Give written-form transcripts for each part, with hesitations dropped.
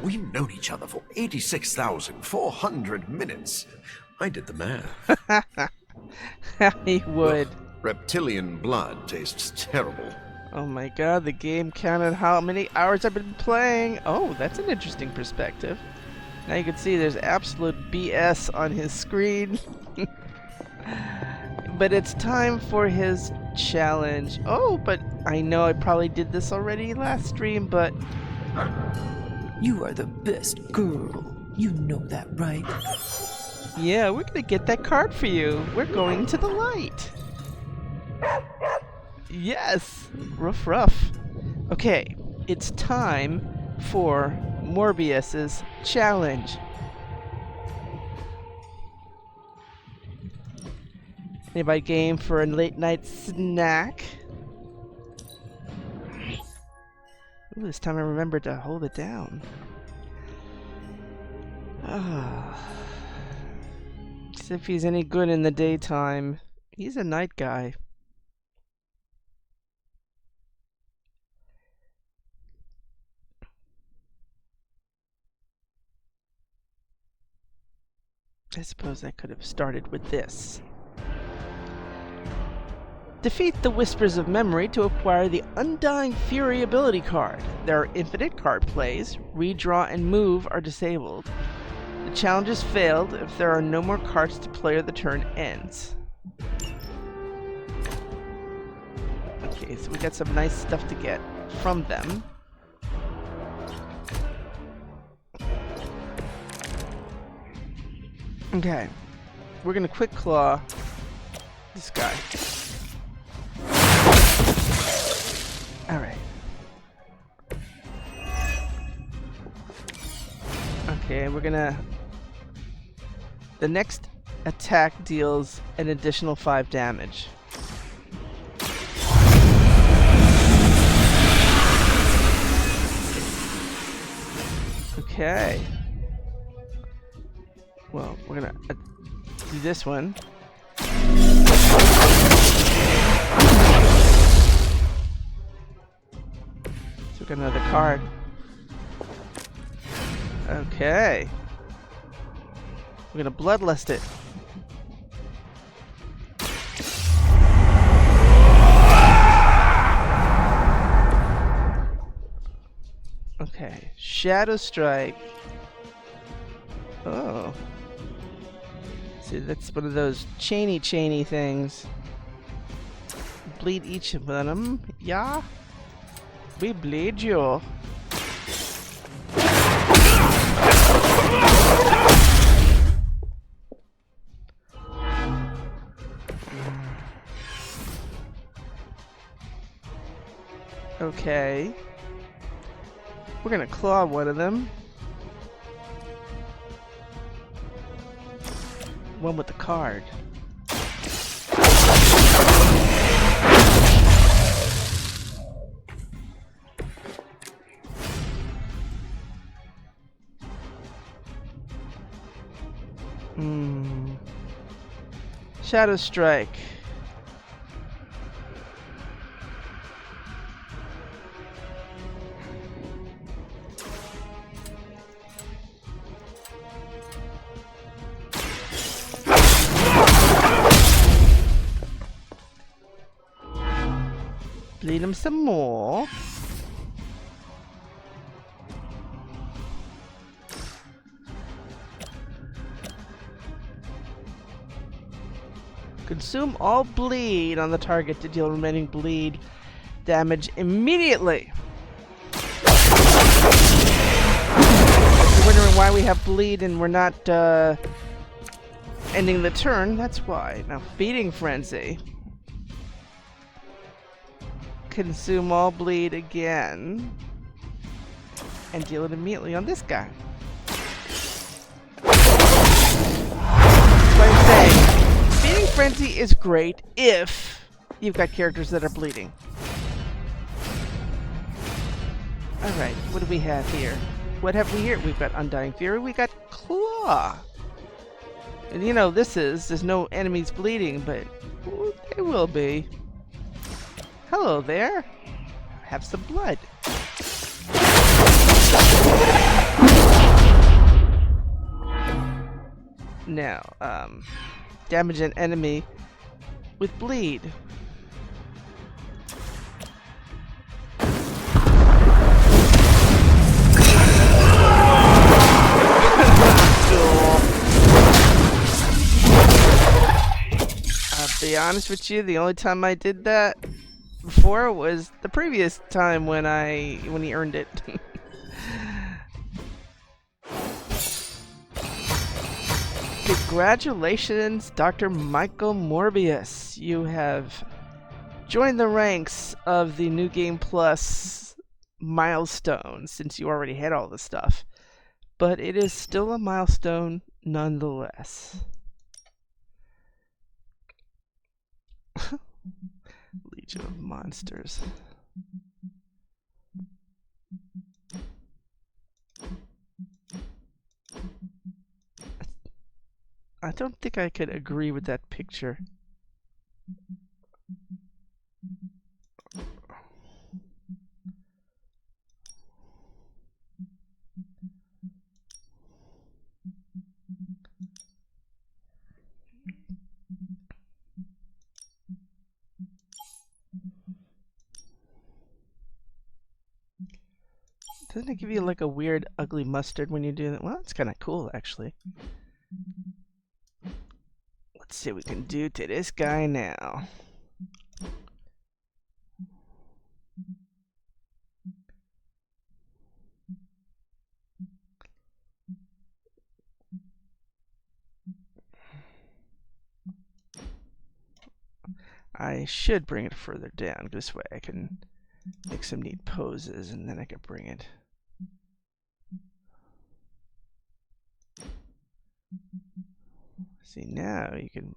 We've known each other for 86,400 minutes. I did the math. He would. Ugh, reptilian blood tastes terrible. Oh my god, the game counted how many hours I've been playing. Oh, that's an interesting perspective. Now you can see there's absolute BS on his screen. But it's time for his challenge. Oh, but I know I probably did this already last stream, but... You are the best girl. You know that, right? Yeah, we're gonna get that card for you. We're going to the light. Yes! Ruff ruff. Okay, it's time for Morbius's challenge. Anybody game for a late night snack? Ooh, this time I remembered to hold it down. See if he's any good in the daytime. He's a night guy. I suppose I could have started with this. Defeat the Whispers of Memory to acquire the Undying Fury ability card. There are infinite card plays. Redraw and move are disabled. The challenge is failed if there are no more cards to play or the turn ends. Okay, so we got some nice stuff to get from them. Okay, we're gonna quick claw this guy. Alright. Okay, we're gonna... The next attack deals an additional 5 damage. Okay. Well, we're gonna do this one. So we got another card. Okay. We're gonna bloodlust it. Okay. Shadow Strike. Oh. See, that's one of those chainy things. Bleed each of them. Yeah? We bleed you. Okay. We're gonna claw one of them. One with the card. Shadow Strike. Bleed him some more. Consume all bleed on the target to deal remaining bleed damage immediately. If you're wondering why we have bleed and we're not ending the turn, that's why. Now, Feeding Frenzy. Consume all bleed again. And deal it immediately on this guy. That's what I'm saying. Feeding Frenzy is great if you've got characters that are bleeding. Alright, what do we have here? What have we here? We've got Undying Fury, we got Claw. And you know, there's no enemies bleeding, but ooh, there will be. Hello there. Have some blood. Now, damage an enemy with bleed. I'll be honest with you, the only time I did that before was the previous time when he earned it. Congratulations, Dr. Miko Morbius. You have joined the ranks of the New Game Plus milestone since you already had all the stuff. But it is still a milestone nonetheless. Legion of Monsters. I don't think I could agree with that picture. Doesn't it give you like a weird, ugly mustard when you do that? Well, that's kind of cool, actually. Let's see what we can do to this guy now. I should bring it further down. This way I can make some neat poses, and then I can bring it. See, now you can.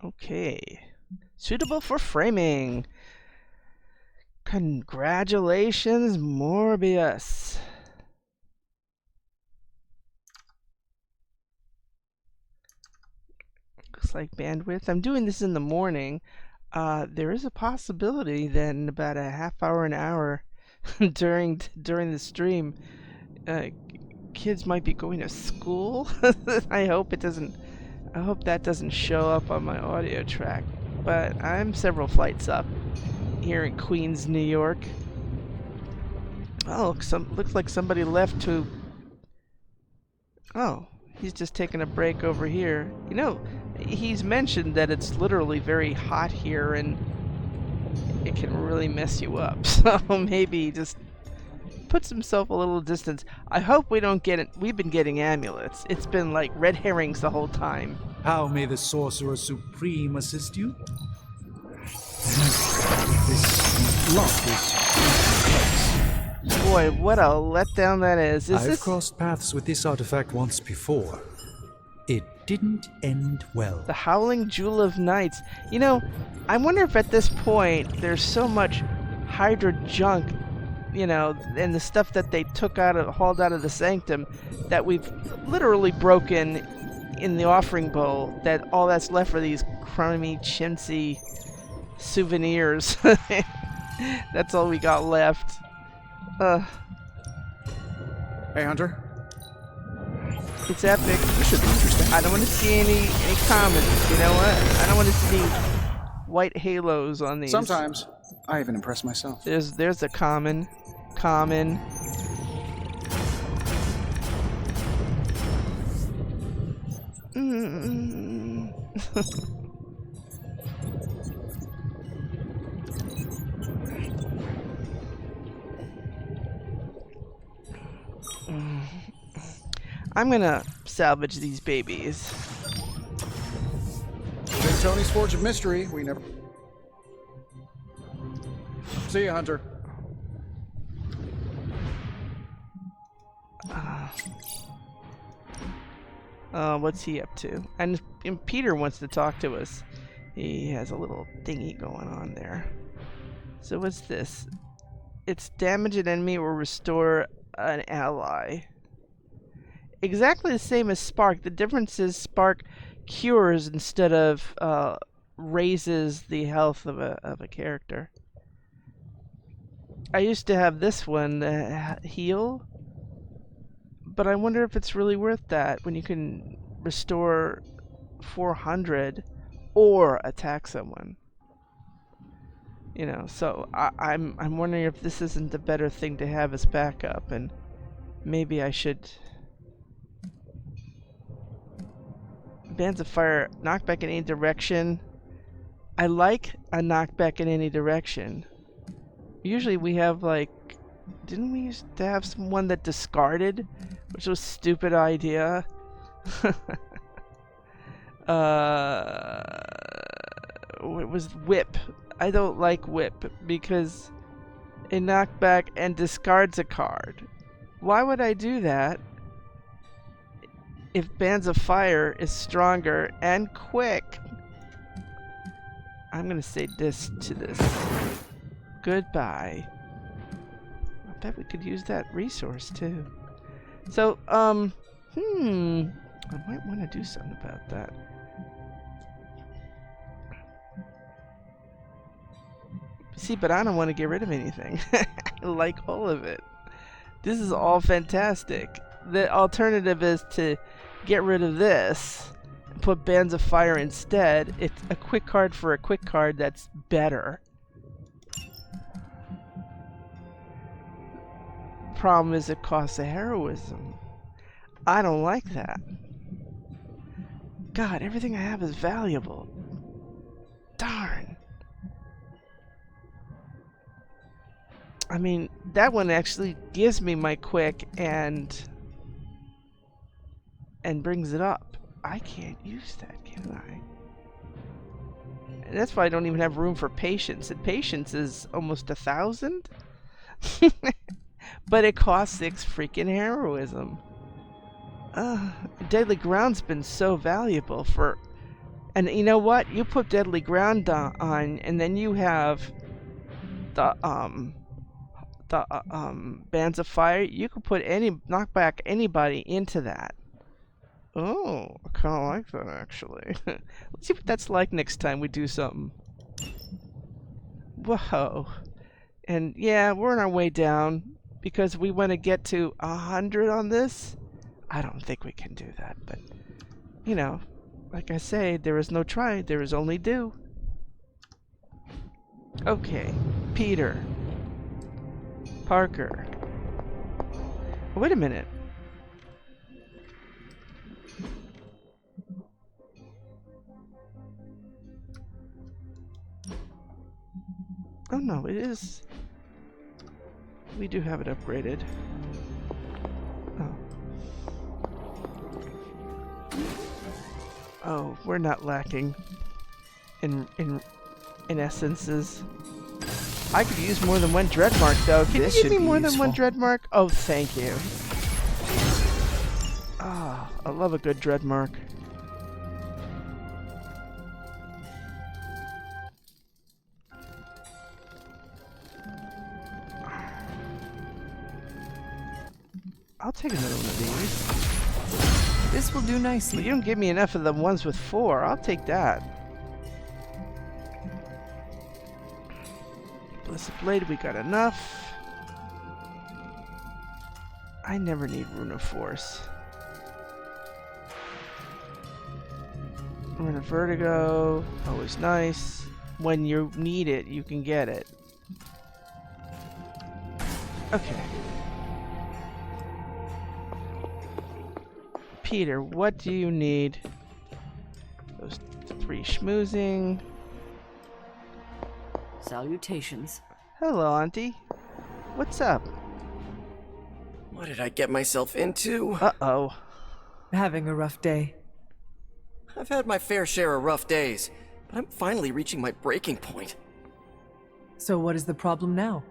Okay, suitable for framing. Congratulations, Morbius. Looks like bandwidth. I'm doing this in the morning. There is a possibility that in about a half hour, an hour during the stream, kids might be going to school. I hope it doesn't. I hope that doesn't show up on my audio track, but I'm several flights up here in Queens, New York. Oh, looks like somebody left to... Oh, he's just taking a break over here. You know, he's mentioned that it's literally very hot here and it can really mess you up. So maybe he just puts himself a little distance. I hope we don't get it. We've been getting amulets. It's been like red herrings the whole time. How may the Sorcerer Supreme assist you? This lock is complex. Boy, what a letdown that is. I've crossed paths with this artifact once before. It didn't end well. The Howling Jewel of Nights. You know, I wonder if at this point there's so much Hydra junk, you know, and the stuff that they hauled out of the Sanctum that we've literally broken in the offering bowl, that all that's left are these crummy, chintzy souvenirs. That's all we got left. Hey, Hunter. It's epic. This should be interesting. I don't want to see any commons. You know what? I don't want to see white halos on these. Sometimes I even impress myself. There's a common. Common. I'm gonna salvage these babies. Big Tony's Forge of Mystery. We never. See ya, Hunter. What's he up to? And Peter wants to talk to us. He has a little thingy going on there. So what's this? It's damage an enemy or restore an ally. Exactly the same as Spark. The difference is Spark cures instead of raises the health of a character. I used to have this one, heal, but I wonder if it's really worth that when you can restore 400 or attack someone. You know, so I'm wondering if this isn't a better thing to have as backup, and maybe I should. Bands of Fire, knockback in any direction. I like a knockback in any direction. Usually we have like, didn't we used to have someone that discarded, which was a stupid idea. It was Whip. I don't like Whip because it knockback and discards a card. Why would I do that if Bands of Fire is stronger and quick? I'm gonna say this to this. Goodbye. I bet we could use that resource too. So, I might want to do something about that. See, but I don't want to get rid of anything. I like all of it. This is all fantastic. The alternative is to get rid of this and put Bands of Fire instead. It's a quick card for a quick card that's better. Problem is it costs a heroism. I don't like that. God, everything I have is valuable. Darn. I mean, that one actually gives me my quick and brings it up. I can't use that, can I? And that's why I don't even have room for patience. And patience is almost 1,000. But it costs 6 freaking heroism. Deadly Ground's been so valuable for... And you know what? You put Deadly Ground on, and then you have the Bands of Fire. You could put knock back anybody into that. Oh, I kind of like that, actually. Let's see what that's like next time we do something. Whoa. And yeah, we're on our way down because we want to get to 100 on this. I don't think we can do that, but you know, like I say, there is no try, there is only do. Okay, Peter. Parker. Wait a minute. Oh no, it is. We do have it upgraded. Oh. Oh, we're not lacking in essences. I could use more than one dread mark though. Can you give me more than one dread mark? Oh, thank you. Ah, I love a good dread mark. I'll take another one of these. This will do nicely. But you don't give me enough of the ones with 4. I'll take that. Blessed Blade, we got enough. I never need Rune of Force. Rune of Vertigo, always nice. When you need it, you can get it. Okay. Peter, what do you need? Those 3 schmoozing. Salutations. Hello, Auntie. What's up? What did I get myself into? Uh-oh. Having a rough day. I've had my fair share of rough days, but I'm finally reaching my breaking point. So what is the problem now?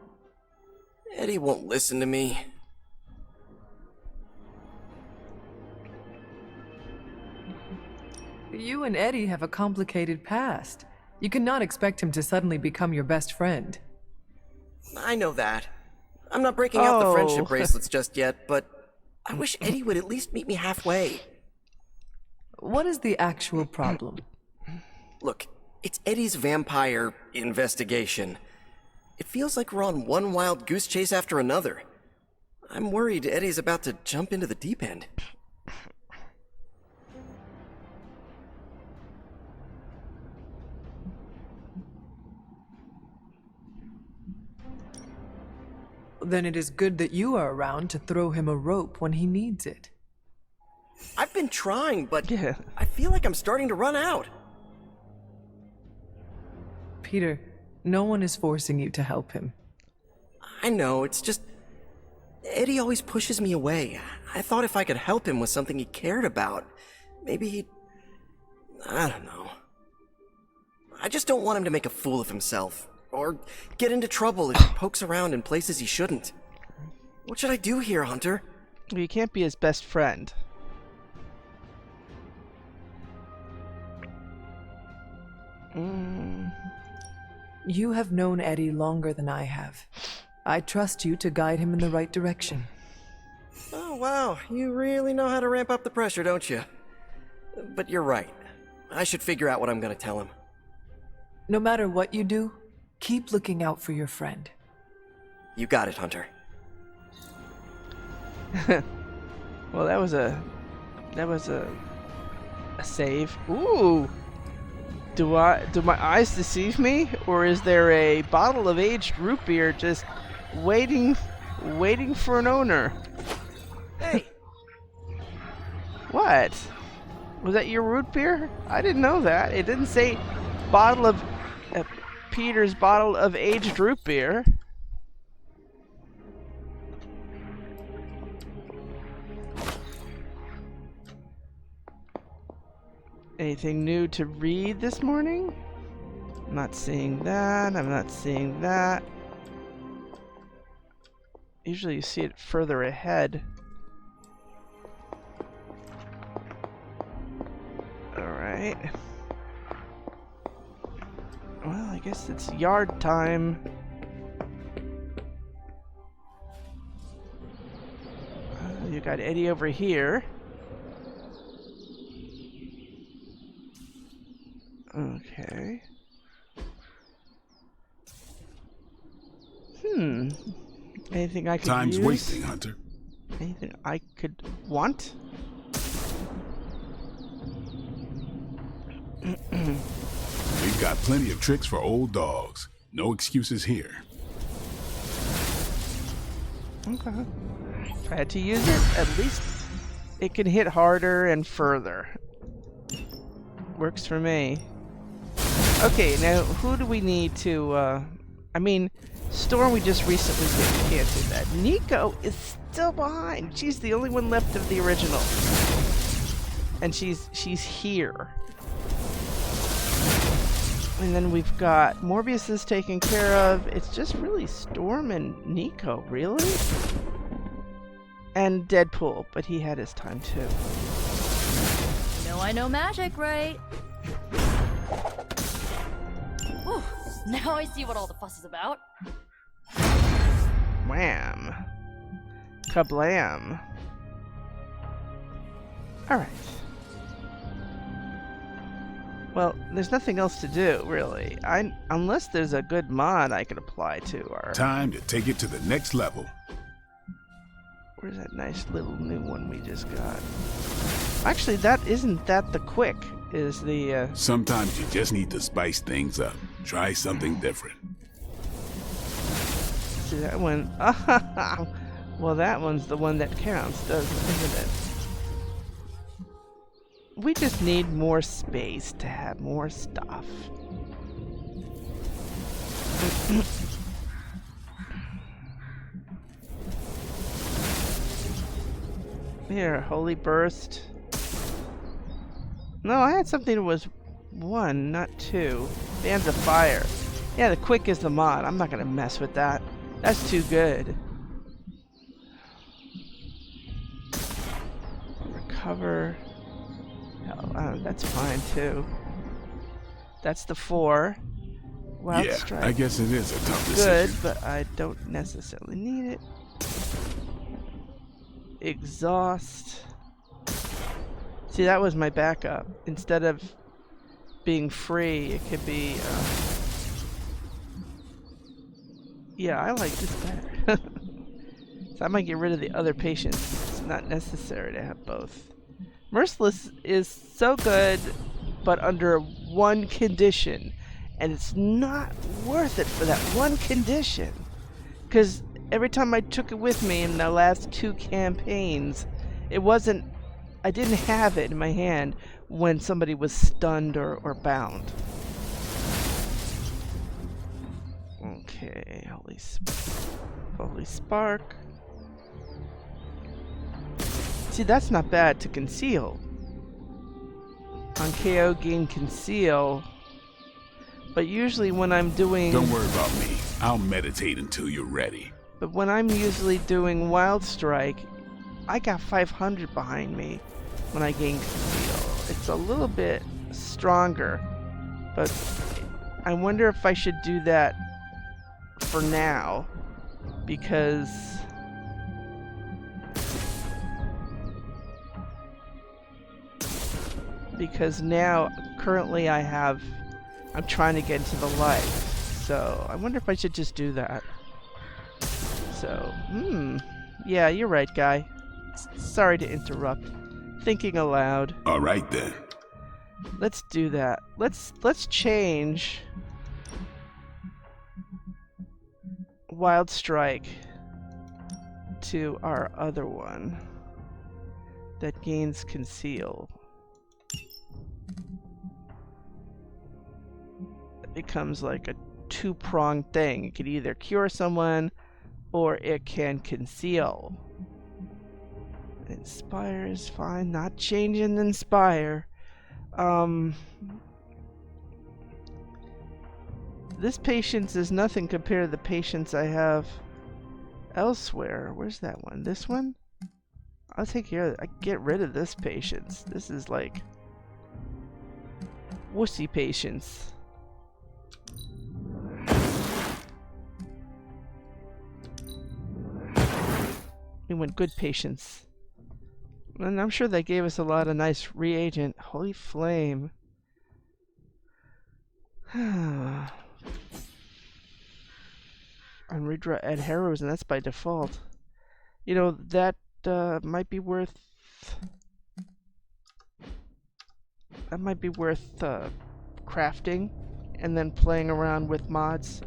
Eddie won't listen to me. You and Eddie have a complicated past. You cannot expect him to suddenly become your best friend. I know that. I'm not breaking out the friendship Oh. bracelets just yet, but I wish Eddie would at least meet me halfway. What is the actual problem? Look, it's Eddie's vampire investigation. It feels like we're on one wild goose chase after another. I'm worried Eddie's about to jump into the deep end. Then it is good that you are around to throw him a rope when he needs it. I've been trying, but Yeah. I feel like I'm starting to run out. Peter, no one is forcing you to help him. I know, it's just... Eddie always pushes me away. I thought if I could help him with something he cared about, maybe he'd... I don't know. I just don't want him to make a fool of himself, or get into trouble if he pokes around in places he shouldn't. What should I do here, Hunter? You can't be his best friend. You have known Eddie longer than I have. I trust you to guide him in the right direction. Oh, wow, you really know how to ramp up the pressure, don't you? But you're right. I should figure out what I'm gonna tell him. No matter what you do, keep looking out for your friend. You got it, Hunter. Well, that was a save. Ooh. Do my eyes deceive me, or is there a bottle of aged root beer just waiting for an owner? Hey, What? Was that your root beer? I didn't know that. It didn't say bottle of Peter's bottle of aged root beer. Anything new to read this morning? I'm not seeing that. I'm not seeing that. Usually you see it further ahead. Alright. Well, I guess it's yard time. You got Eddie over here. Okay. Anything I could Time's use? wasting, Hunter. Anything I could want? We've got plenty of tricks for old dogs. No excuses here. Okay. If I had to use it, at least it can hit harder and further. Works for me. Okay, now who do we need to, I mean, Storm we just recently did. We can't do that. Nico is still behind. She's the only one left of the original. And she's here. And then we've got Morbius is taken care of. It's just really Storm and Nico, really? And Deadpool, but he had his time too. I know magic, right? Whew, now I see what all the fuss is about. Wham. Kablam. Alright. Well, there's nothing else to do, really. Unless there's a good mod I can apply to our... Time to take it to the next level. Where's that nice little new one we just got? Actually, isn't that the quick? Is the, Sometimes you just need to spice things up. Try something different. See that one? Well, that one's the one that counts, isn't it? We just need more space to have more stuff. Here, Holy Burst. No, I had something that was 1, not 2. Bands of Fire. Yeah, the quick is the mod. I'm not gonna mess with that. That's too good. Recover. That's fine too. That's the 4. Wild Yeah, Strike. I guess it is a tough Good, decision. but I don't necessarily need it. Exhaust. See, that was my backup. Instead of being free, it could be. Yeah, I like this better. So I might get rid of the other patients. It's not necessary to have both. Merciless is so good, but under one condition. And it's not worth it for that one condition. Because every time I took it with me in the last 2 campaigns, it wasn't... I didn't have it in my hand when somebody was stunned or bound. Okay, Holy Spark. See, that's not bad to conceal. On KO, gain conceal. But usually when I'm doing... Don't worry about me. I'll meditate until you're ready. But when I'm usually doing Wild Strike, I got 500 behind me when I gain conceal. It's a little bit stronger. But I wonder if I should do that for now. Because... now, currently I'm trying to get into the light. So, I wonder if I should just do that. So, yeah, you're right, guy. Sorry to interrupt. Thinking aloud. All right, then. Let's do that. Let's change Wild Strike to our other one that gains conceal. It becomes like a 2-pronged thing. It can either cure someone or it can conceal. Inspire is fine. Not changing Inspire. This patience is nothing compared to the patience I have elsewhere. Where's that one? This one? I'll take care of it. I get rid of this patience. This is like wussy patience. We went good patience. And I'm sure they gave us a lot of nice reagent. Holy flame. And redraw add heroes, and that's by default. You know, that might be worth... That might be worth crafting and then playing around with mods.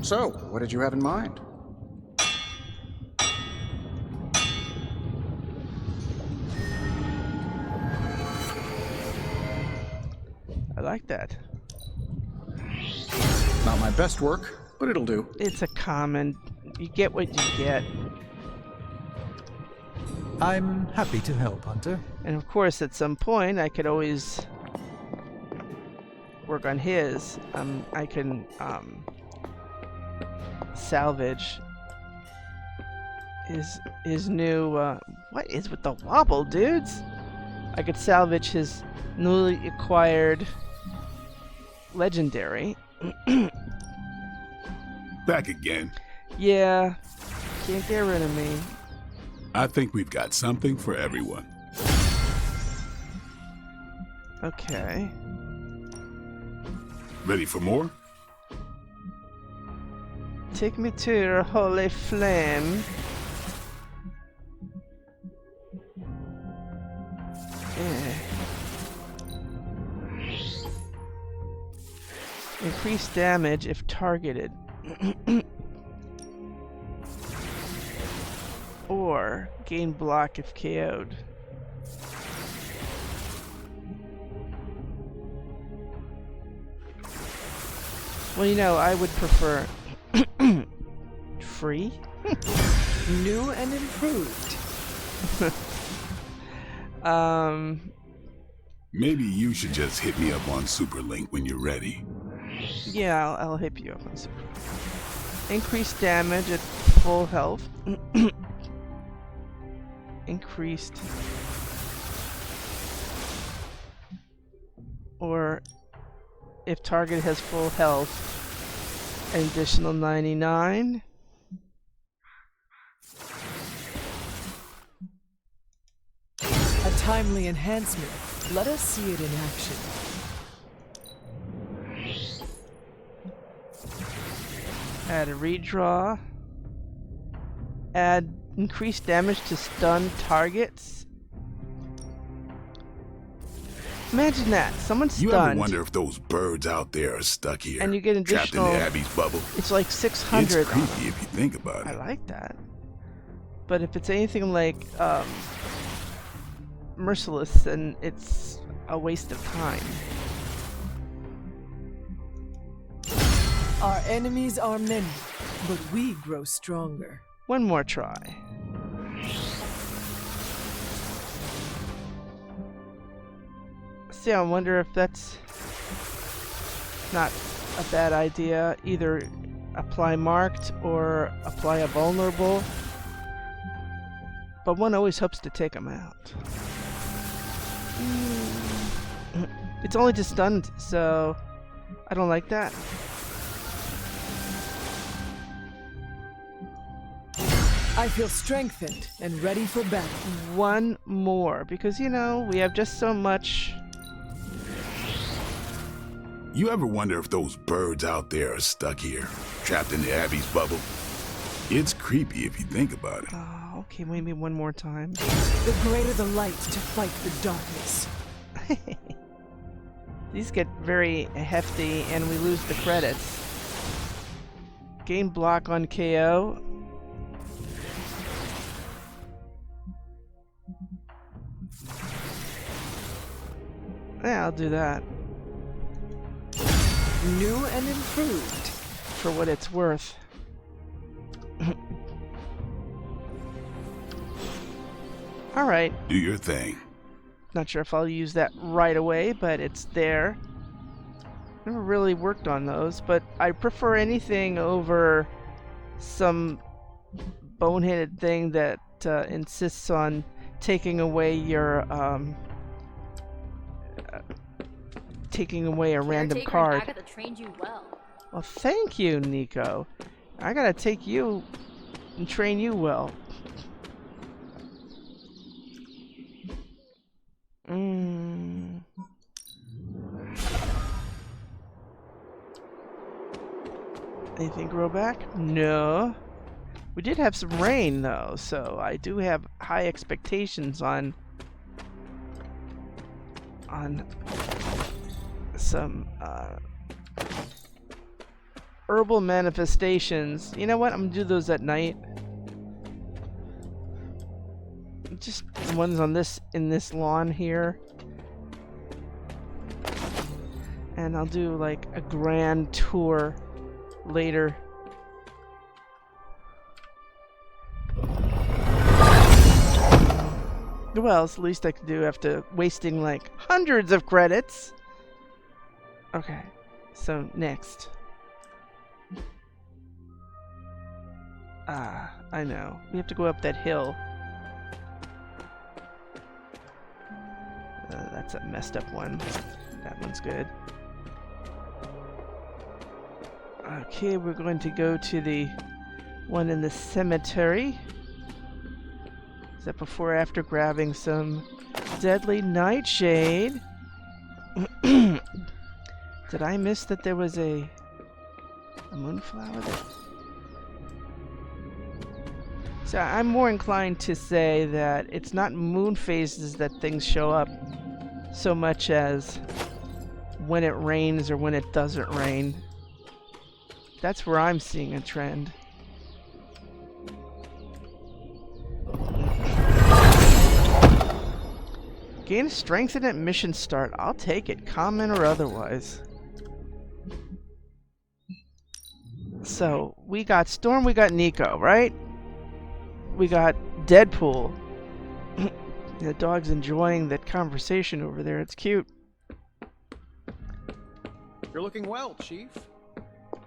So, what did you have in mind? I like that. Not my best work, but it'll do. It's a common. You get what you get. I'm happy to help, Hunter. And of course, at some point, I could always work on his. I can salvage his new. What is with the wobble, dudes? I could salvage his newly acquired legendary. Back again. Yeah, can't get rid of me. I think we've got something for everyone. Okay. Ready for more? Take me to your holy flame. Increase damage if targeted. Or gain block if KO'd. Well, you know, I would prefer free. New and improved. Maybe you should just hit me up on Superlink when you're ready. Yeah, I'll hit you up on super. Increased damage at full health. Increased. Or if target has full health, an additional 99. A timely enhancement. Let us see it in action. Add a redraw. Add increased damage to stun targets. Imagine that. Someone's You stunned. ever wonder if those birds out there are stuck here, And you get trapped in additional- the Abbey's bubble? It's like 600. It's creepy if you think about I it. like that. But if it's anything like Merciless, then it's a waste of time. Our enemies are many, but we grow stronger. One more try. See, I wonder if that's not a bad idea. Either apply marked or apply a vulnerable. But one always hopes to take them out. It's only just stunned, so I don't like that. I feel strengthened and ready for battle. One more, because you know, we have just so much. You ever wonder if those birds out there are stuck here, trapped in the Abbey's bubble? It's creepy if you think about it. Oh, okay, maybe one more time. The greater the light to fight the darkness. These get very hefty and we lose the credits. Gain block on KO. Yeah, I'll do that. New and improved. For what it's worth. Alright. Do your thing. Not sure if I'll use that right away, but it's there. Never really worked on those, but I prefer anything over some boneheaded thing that insists on taking away your taking away a random Caretaker card. and Agatha trained you well. Well, thank you, Nico. I gotta take you and train you well. Anything grow back? No. We did have some rain though, so I do have high expectations on some herbal manifestations. You know what? I'm gonna do those at night. Just the ones on this in this lawn here. And I'll do like a grand tour later. Well, it's the least I could do after wasting like hundreds of credits. Okay, so next. I know. We have to go up that hill. That's a messed up one. That one's good. Okay, we're going to go to the one in the cemetery. Is that before or after grabbing some deadly nightshade? Did I miss that there was a moonflower there? So I'm more inclined to say that it's not moon phases that things show up so much as when it rains or when it doesn't rain. That's where I'm seeing a trend. Gain strength at mission start. I'll take it, common or otherwise. So, we got Storm, we got Nico, right? We got Deadpool. The dog's enjoying that conversation over there. It's cute. You're looking well, Chief.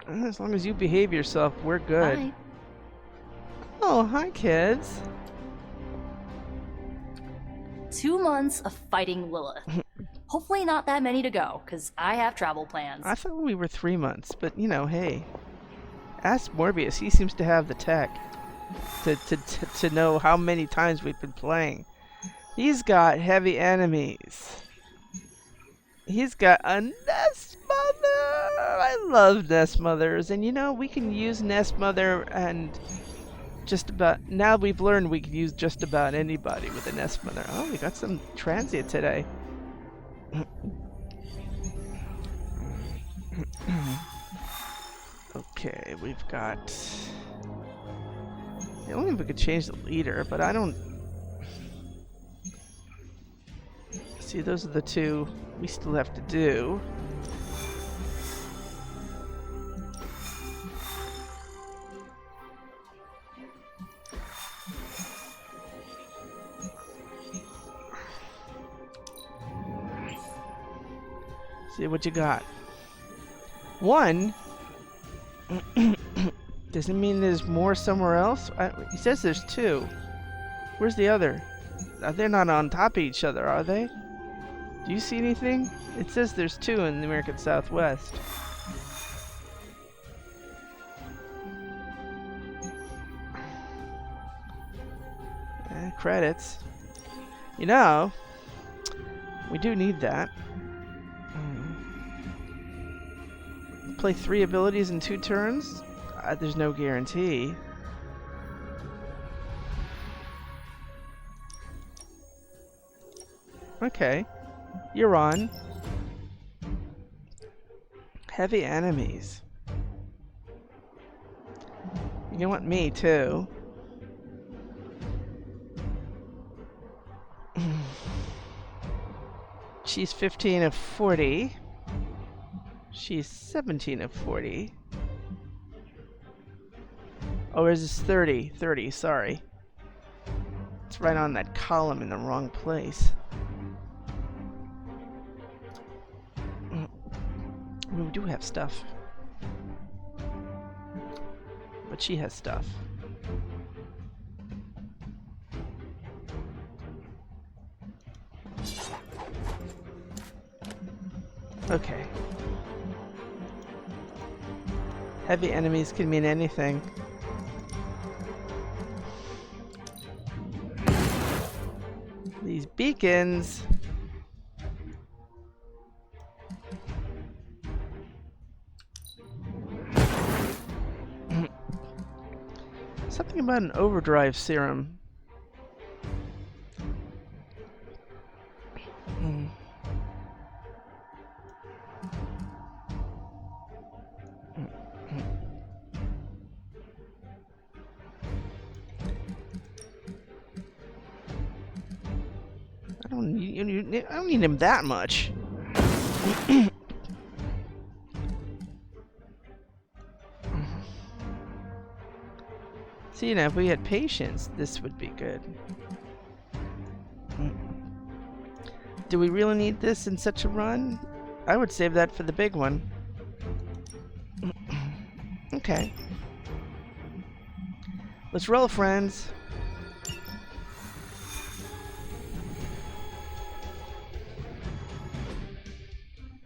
As long as you behave yourself, we're good. Bye. Oh, hi, kids. 2 months of fighting Lilith. Hopefully not that many to go, because I have travel plans. I thought we were 3 months, but you know, hey. Ask Morbius. He seems to have the tech to know how many times we've been playing. He's got heavy enemies. He's got a Nest Mother! I love Nest Mothers. And you know, we can use Nest Mother and just about... Now we've learned we can use just about anybody with a Nest Mother. Oh, we got some transient today. Okay, we've got... I don't know if we could change the leader, but I don't... See, those are the two we still have to do. See what you got. One? Doesn't mean there's more somewhere else? He says there's 2. Where's the other? They're not on top of each other, are they? Do you see anything? It says there's 2 in the American Southwest. Credits. You know, we do need that. Play 3 abilities in 2 turns? There's no guarantee. Okay. You're on. Heavy enemies. You want me too. She's 15 of 40. She's 17 of 40. Oh, is this 30? 30, sorry. It's right on that column in the wrong place. We do have stuff. But she has stuff. Okay. Heavy enemies can mean anything. These beacons. Something about an overdrive serum. I don't need him that much. See, now if we had patience, this would be good. Do we really need this in such a run? I would save that for the big one. Okay. Let's roll, friends.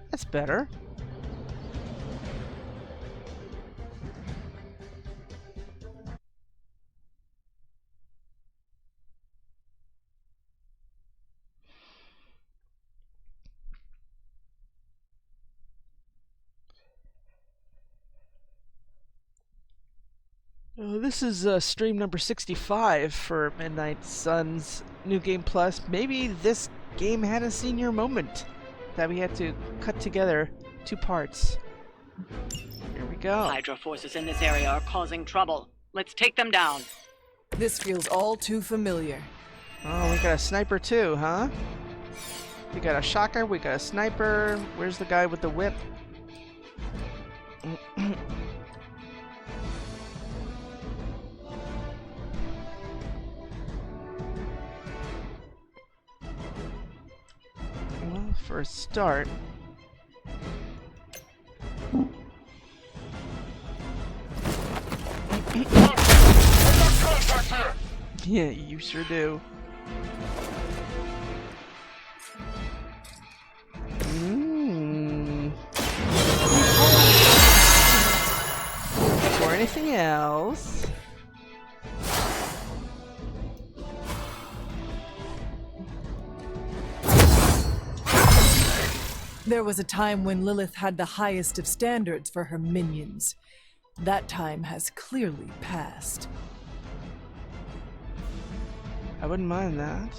That's better. This is stream number 65 for Midnight Suns New Game Plus. Maybe this game had a senior moment that we had to cut together 2 parts. Here we go. Hydra forces in this area are causing trouble. Let's take them down. This feels all too familiar. Oh, we got a sniper too, huh? We got a shocker, we got a sniper. Where's the guy with the whip? Well, for a start, Yeah, you sure do. Or anything else? There was a time when Lilith had the highest of standards for her minions. That time has clearly passed. I wouldn't mind that.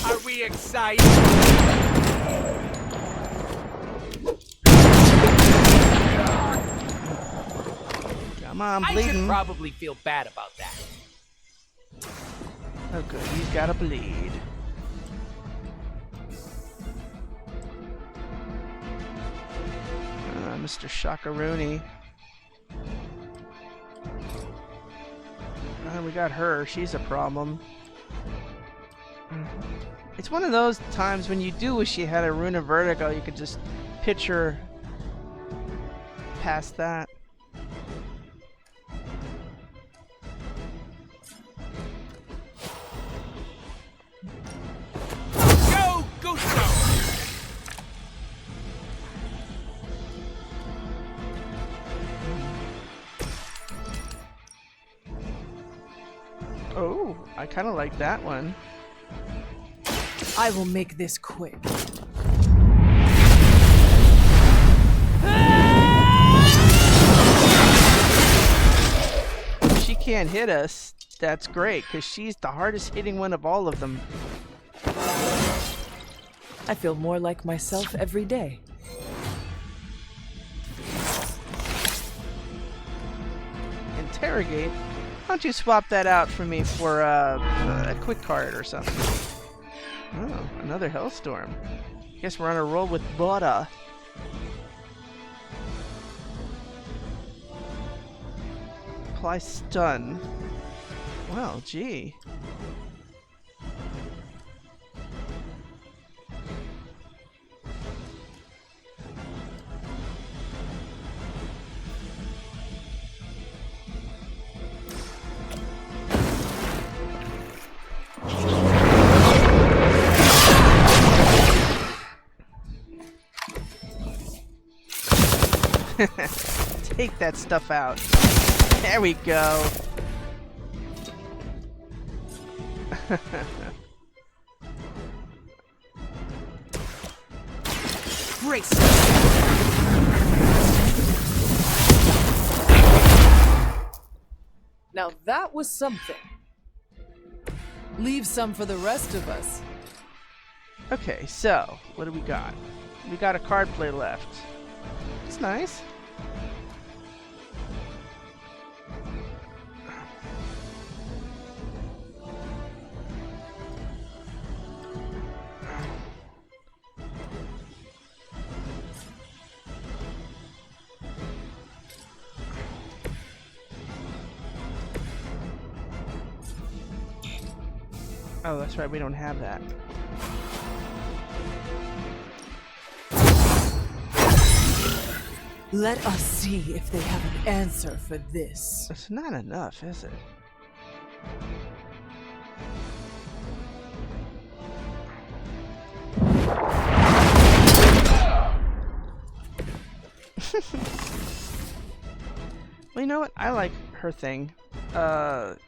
Are we excited? Come on, I bleeding. should probably feel bad about that. Oh good, he's gotta bleed. Mr. Shakaruni. We got her, she's a problem. It's one of those times when you do wish you had a Runa Vertigo, you could just picture past that. Go, Gusto! Oh, I kind of like that one. I will make this quick. If she can't hit us, that's great, because she's the hardest hitting one of all of them. I feel more like myself every day. Interrogate? Why don't you swap that out for me for a quick card or something? Oh, another Hellstorm. Guess we're on a roll with Bora. Apply stun. Well, gee. Take that stuff out. There we go. Brace. Now that was something. Leave some for the rest of us. Okay, so what do we got? We got a card play left. It's nice. Oh, that's right, we don't have that. Let us see if they have an answer for this. It's not enough, is it? Well, you know what? I like her thing.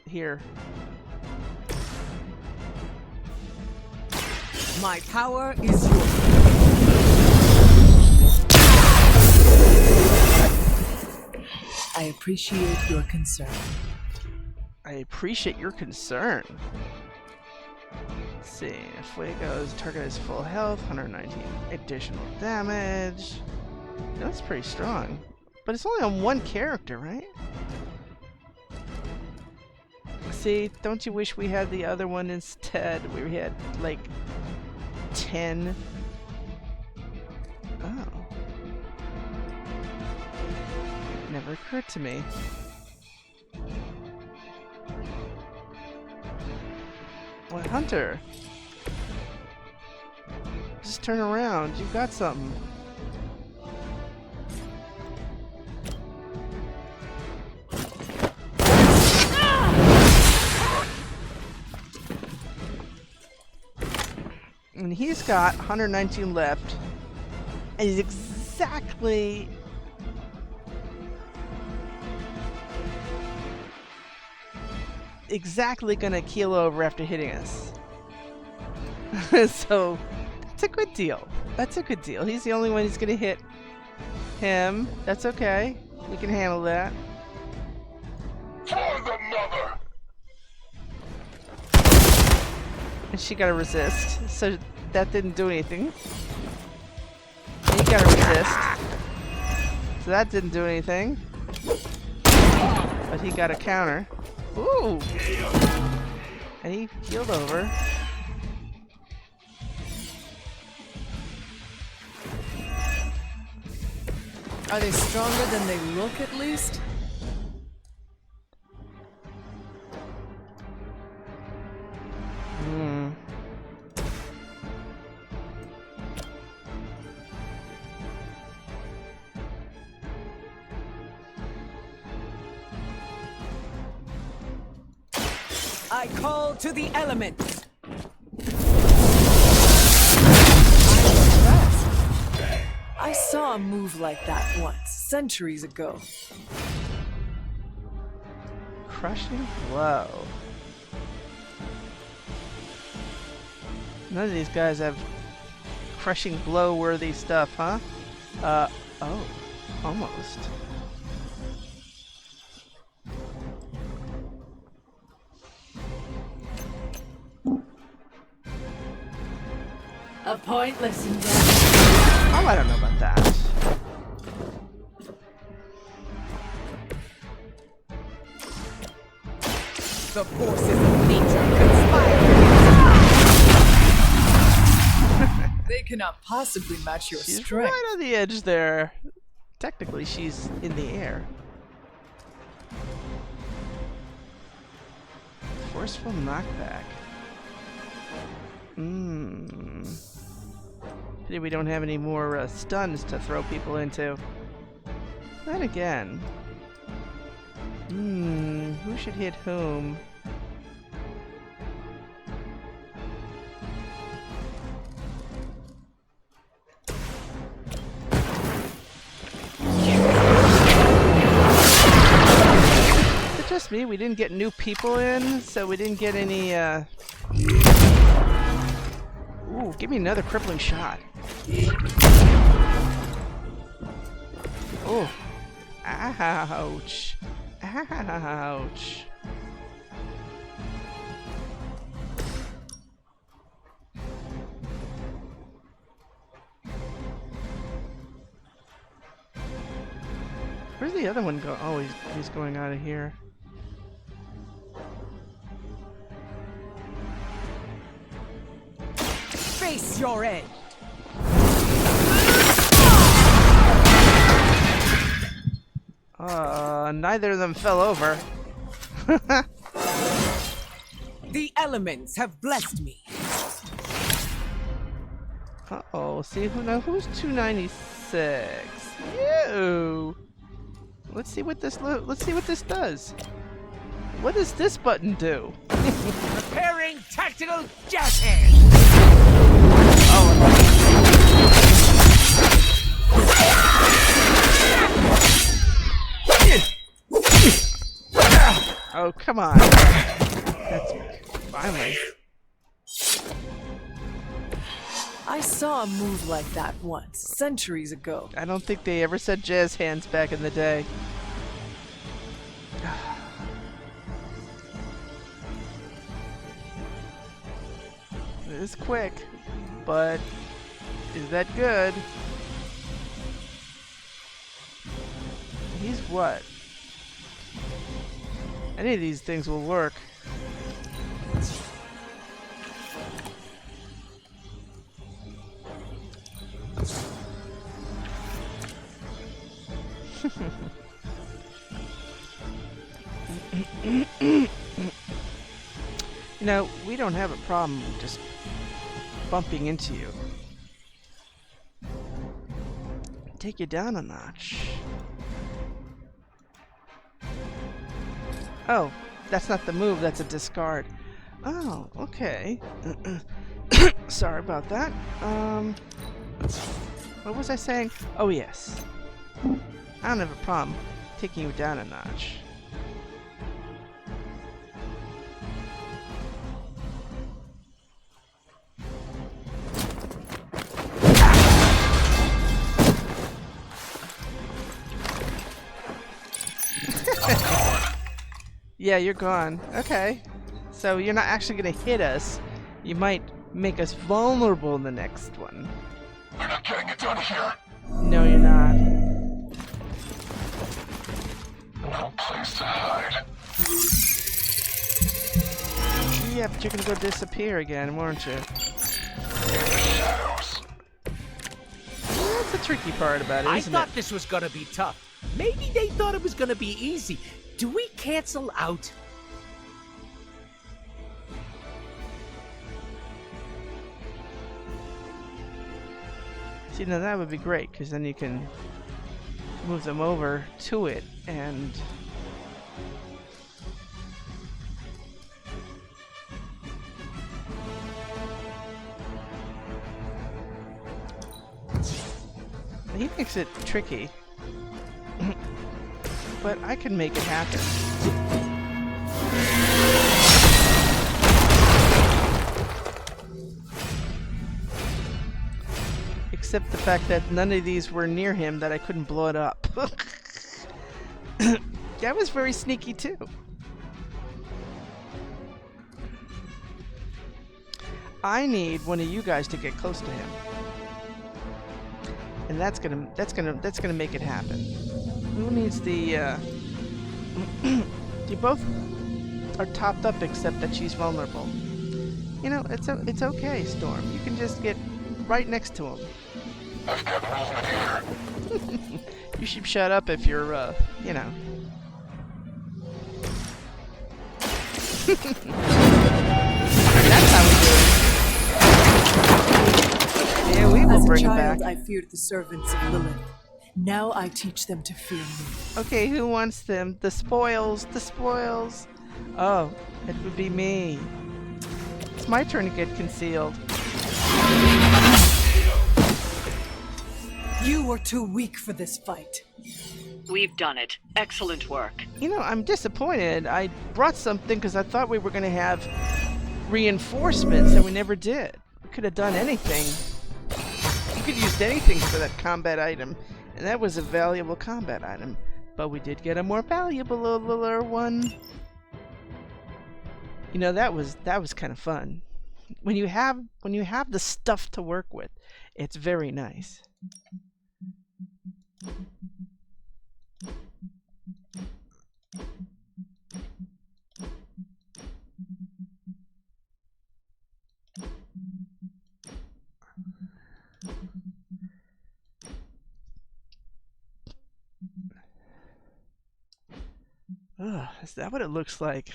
Here. My power is yours. I appreciate your concern. I appreciate your concern. Let's see. Fuego's target is full health, 119 additional damage. That's pretty strong. But it's only on one character, right? See, don't you wish we had the other one instead? We had like 10. Oh. Never occurred to me. What, Hunter? Just turn around. You've got something. And he's got 119 left. And he's exactly gonna keel over after hitting us. So that's a good deal. That's a good deal. He's the only one who's gonna hit him. That's okay. We can handle that. For the mother! And she gotta resist. So that didn't do anything. And he gotta resist. So that didn't do anything. But he got a counter. Ooh! And he healed over. Are they stronger than they look, at least? Hmm. I call to the elements. I saw a move like that once, centuries ago. Crushing blow. None of these guys have crushing blow worthy stuff, huh? Oh, almost. A pointless endeavor. Oh, I don't know about that. The forces of nature conspire. They cannot possibly match your She's strength. right on the edge there. Technically, she's in the air. Forceful knockback. Pity we don't have any more stuns to throw people into. Then again. Who should hit whom? Is it just me? We didn't get new people in, so we didn't get any, Ooh, give me another crippling shot. Oh. Ouch. Ouch. Where's the other one go? Oh, he's going out of here. Face your end. Neither of them fell over. The elements have blessed me. Uh-oh, see who's 296? You. Let's see what this does. What does this button do? Preparing tactical jazz hands. Oh, come on. That's finally. I saw a move like that once, centuries ago. I don't think they ever said jazz hands back in the day. It is quick, but is that good? He's what? Any of these things will work. You No, we don't have a problem just bumping into you. Take you down a notch. Oh, that's not the move, that's a discard. Oh, okay. Sorry about that. What was I saying? Oh, yes. I don't have a problem taking you down a notch. Yeah, you're gone. Okay. So you're not actually going to hit us. You might make us vulnerable in the next one. We're not getting it done here. No, you're not. No place to hide. Yeah, but you're going to go disappear again, won't you? In the shadows. That's the tricky part about it, I isn't thought it? this was gonna be tough. Maybe they thought it was gonna be easy. Do we cancel out? See, now that would be great, because then you can move them over to it, and... He makes it tricky. But I can make it happen. Except the fact that none of these were near him, that I couldn't blow it up. That was very sneaky too. I need one of you guys to get close to him. And that's gonna make it happen. Who needs the you both are topped up except that she's vulnerable. You know, it's okay, Storm. You can just get right next to him. I've got movement here. You should shut up if you're you know. That's how we do it. Yeah, we will As a bring it child, back. I feared the servants of Lilith. Now I teach them to fear me. Okay, who wants them? The spoils, the spoils. Oh, it would be me. It's my turn to get concealed. You were too weak for this fight. We've done it. Excellent work. You know, I'm disappointed. I brought something because I thought we were going to have reinforcements, and we never did. We could have done anything. You could have used anything for that combat item, and that was a valuable combat item. But we did get a more valuable one. You know, that was kind of fun. When you have the stuff to work with, it's very nice. Ugh, is that what it looks like?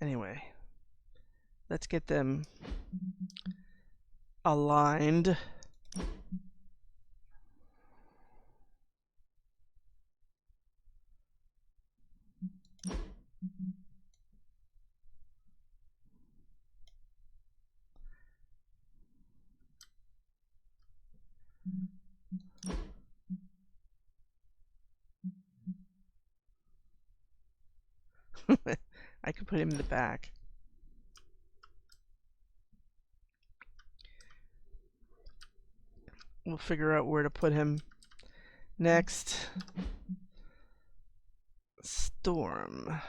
Anyway, let's get them aligned. I could put him in the back. We'll figure out where to put him next. Storm.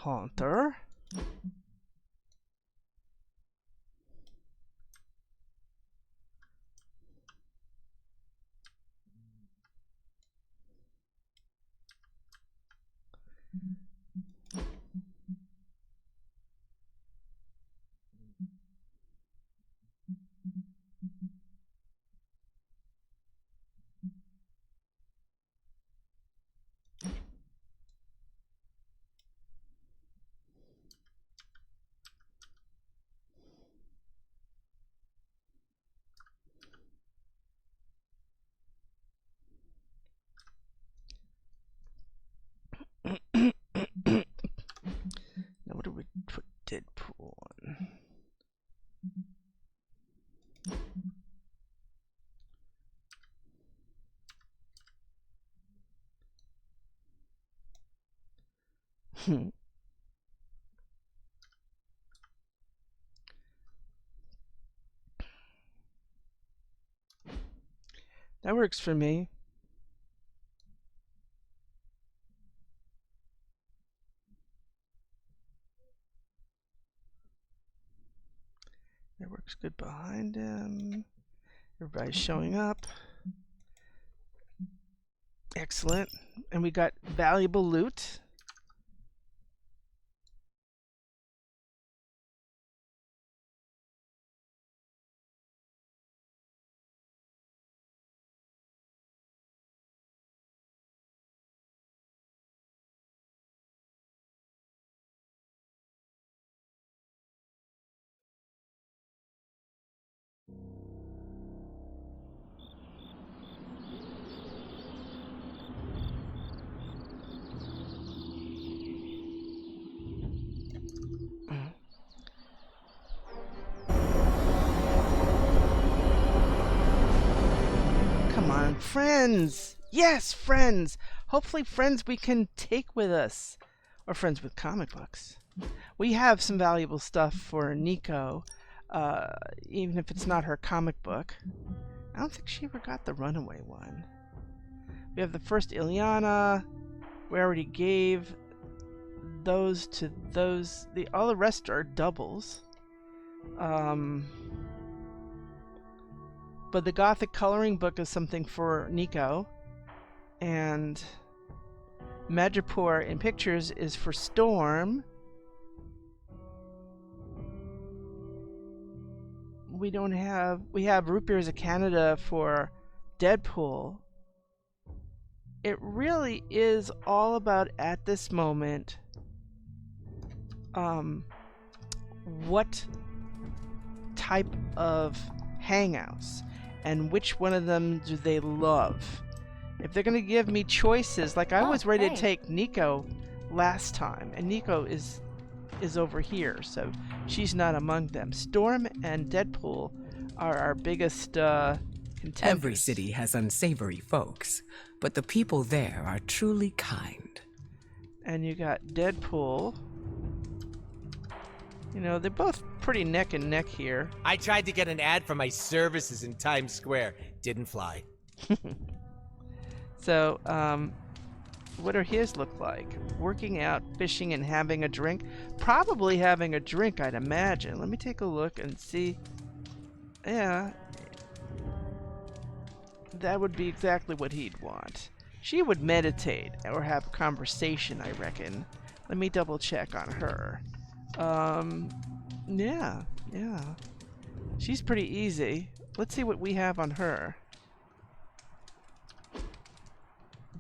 Haunter. Now what do we put Deadpool on? That works for me. That works good behind him. Everybody's showing up. Excellent. And we got valuable loot. Come on, friends! Yes, friends! Hopefully friends we can take with us. Or friends with comic books. We have some valuable stuff for Nico, even if it's not her comic book. I don't think she ever got the Runaway one. We have the first Ileana. We already gave those to those. All the rest are doubles. But the Gothic coloring book is something for Nico. And Madripoor in pictures is for Storm. We have Root Beers of Canada for Deadpool. It really is all about, at this moment, what type of hangouts and which one of them do they love. If they're going to give me choices, like I was ready to take Nico last time, and Nico is over here, so she's not among them. Storm and Deadpool are our biggest contenders. Every city has unsavory folks, but the people there are truly kind. And you got Deadpool. You know, they're both pretty neck and neck here. I tried to get an ad for my services in Times Square. Didn't fly. So, what do his look like? Working out, fishing, and having a drink? Probably having a drink, I'd imagine. Let me take a look and see. Yeah. That would be exactly what he'd want. She would meditate or have a conversation, I reckon. Let me double check on her. Yeah. She's pretty easy. Let's see what we have on her.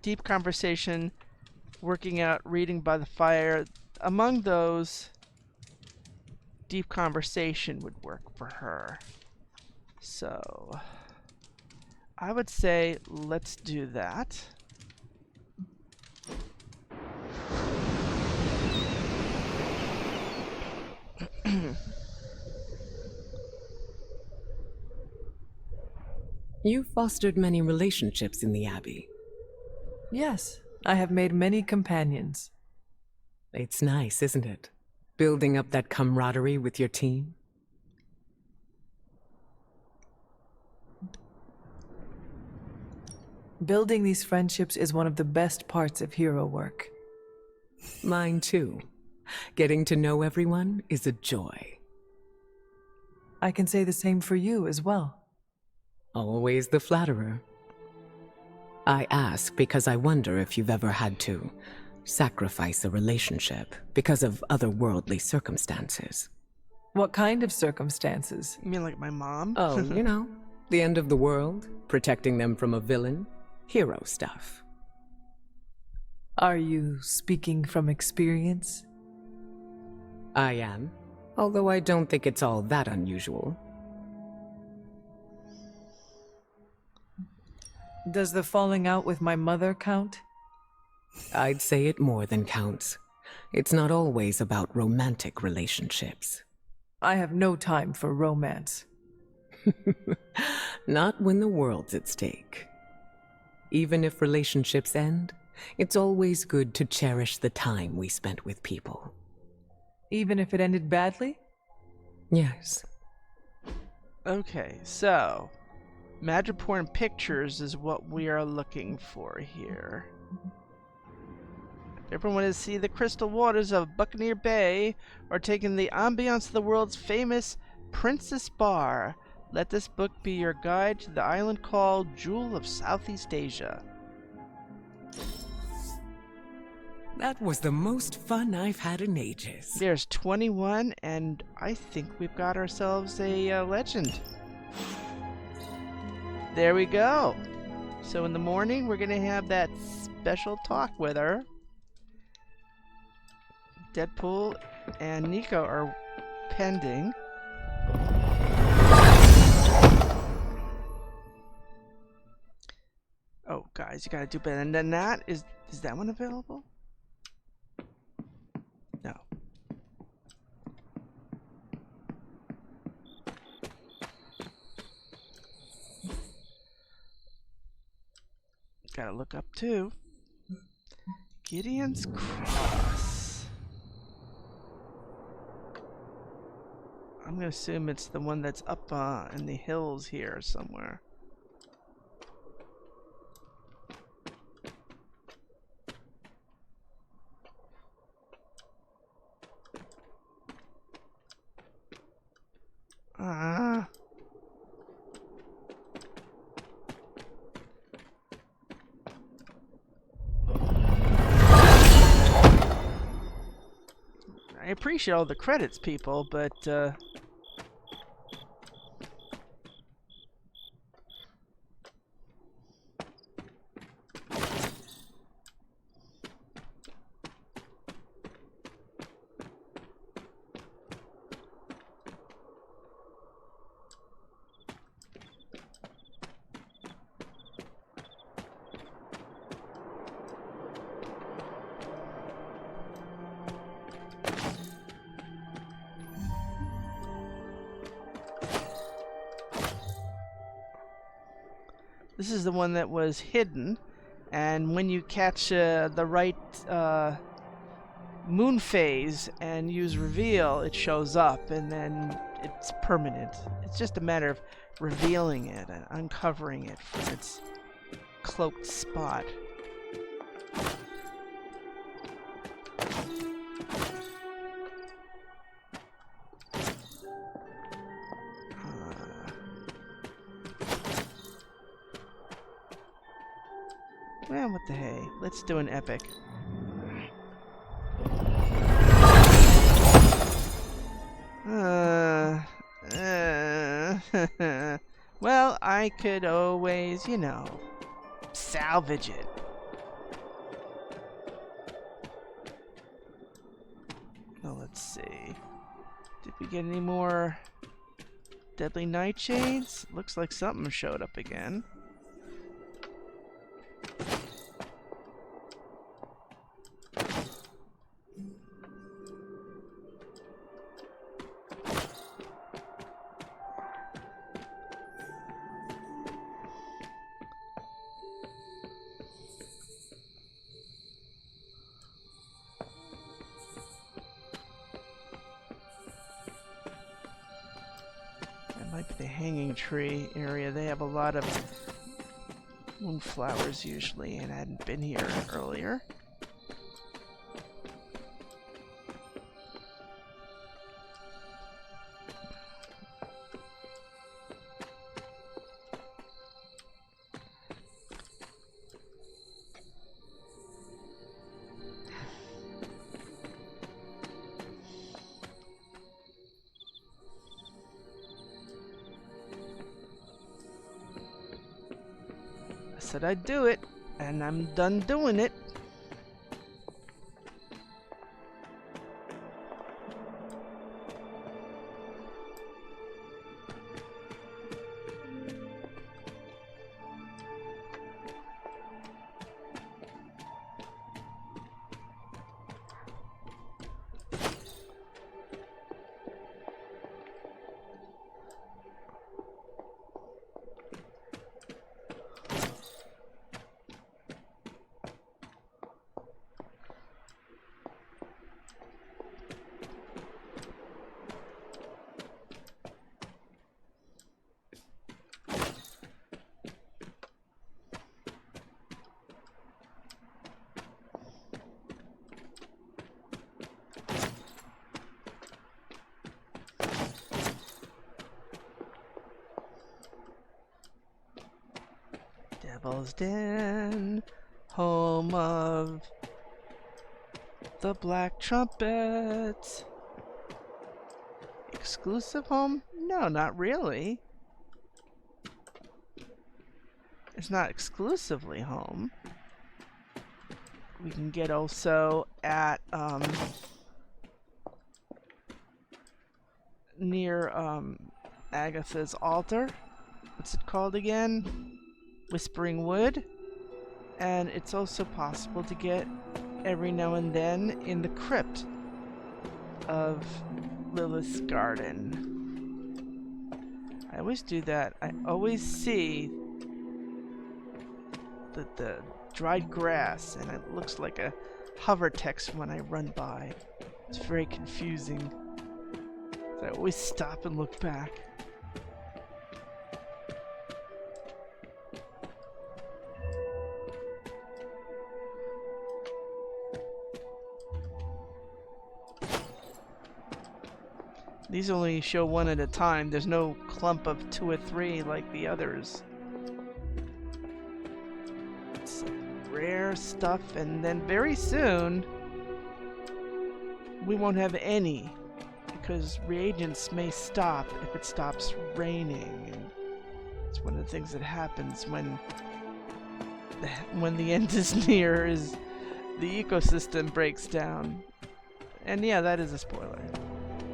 Deep conversation, working out, reading by the fire. Among those, deep conversation would work for her. So, I would say let's do that. You fostered many relationships in the Abbey. Yes, I have made many companions. It's nice, isn't it? Building up that camaraderie with your team. Building these friendships is one of the best parts of hero work. Mine too. Getting to know everyone is a joy. I can say the same for you as well. Always the flatterer. I ask because I wonder if you've ever had to sacrifice a relationship because of otherworldly circumstances. What kind of circumstances? You mean like my mom? Oh, you know, the end of the world, protecting them from a villain, hero stuff. Are you speaking from experience? I am, although I don't think it's all that unusual. Does the falling out with my mother count? I'd say it more than counts. It's not always about romantic relationships. I have no time for romance. Not when the world's at stake. Even if relationships end, it's always good to cherish the time we spent with people. Even if it ended badly? Yes. Okay, so Madripoor Pictures is what we are looking for here. Everyone want to see the crystal waters of Buccaneer Bay or taking the ambiance of the world's famous Princess Bar. Let this book be your guide to the island called Jewel of Southeast Asia. That was the most fun I've had in ages. There's 21, and I think we've got ourselves a legend. There we go. So in the morning, we're going to have that special talk with her. Deadpool and Nico are pending. Oh, guys, you gotta do better than that. Is that one available? No. Gotta look up too. Gideon's Cross. I'm gonna assume it's the one that's up in the hills here somewhere. I appreciate all the credits, people, but this is the one that was hidden, and when you catch the right moon phase and use reveal, it shows up, and then it's permanent. It's just a matter of revealing it and uncovering it from its cloaked spot. Well, what the hey? Let's do an epic. Well, I could always, you know, salvage it. Well, let's see. Did we get any more deadly nightshades? Looks like something showed up again. The hanging tree area, they have a lot of moonflowers usually, and I hadn't been here earlier. said I'd do it, and I'm done doing it. Devil's Den, home of the Black Trumpets. Exclusive home? No, not really. It's not exclusively home. We can get also at near Agatha's altar. What's it called again? Whispering Wood. And it's also possible to get every now and then in the crypt of Lilith's garden. I always do that. I always see the dried grass, and it looks like a hover text when I run by. It's very confusing. So I always stop and look back. These only show one at a time. There's no clump of 2 or 3 like the others. It's rare stuff, and then very soon we won't have any because reagents may stop if it stops raining. And it's one of the things that happens when the end is near, is the ecosystem breaks down. And yeah, that is a spoiler.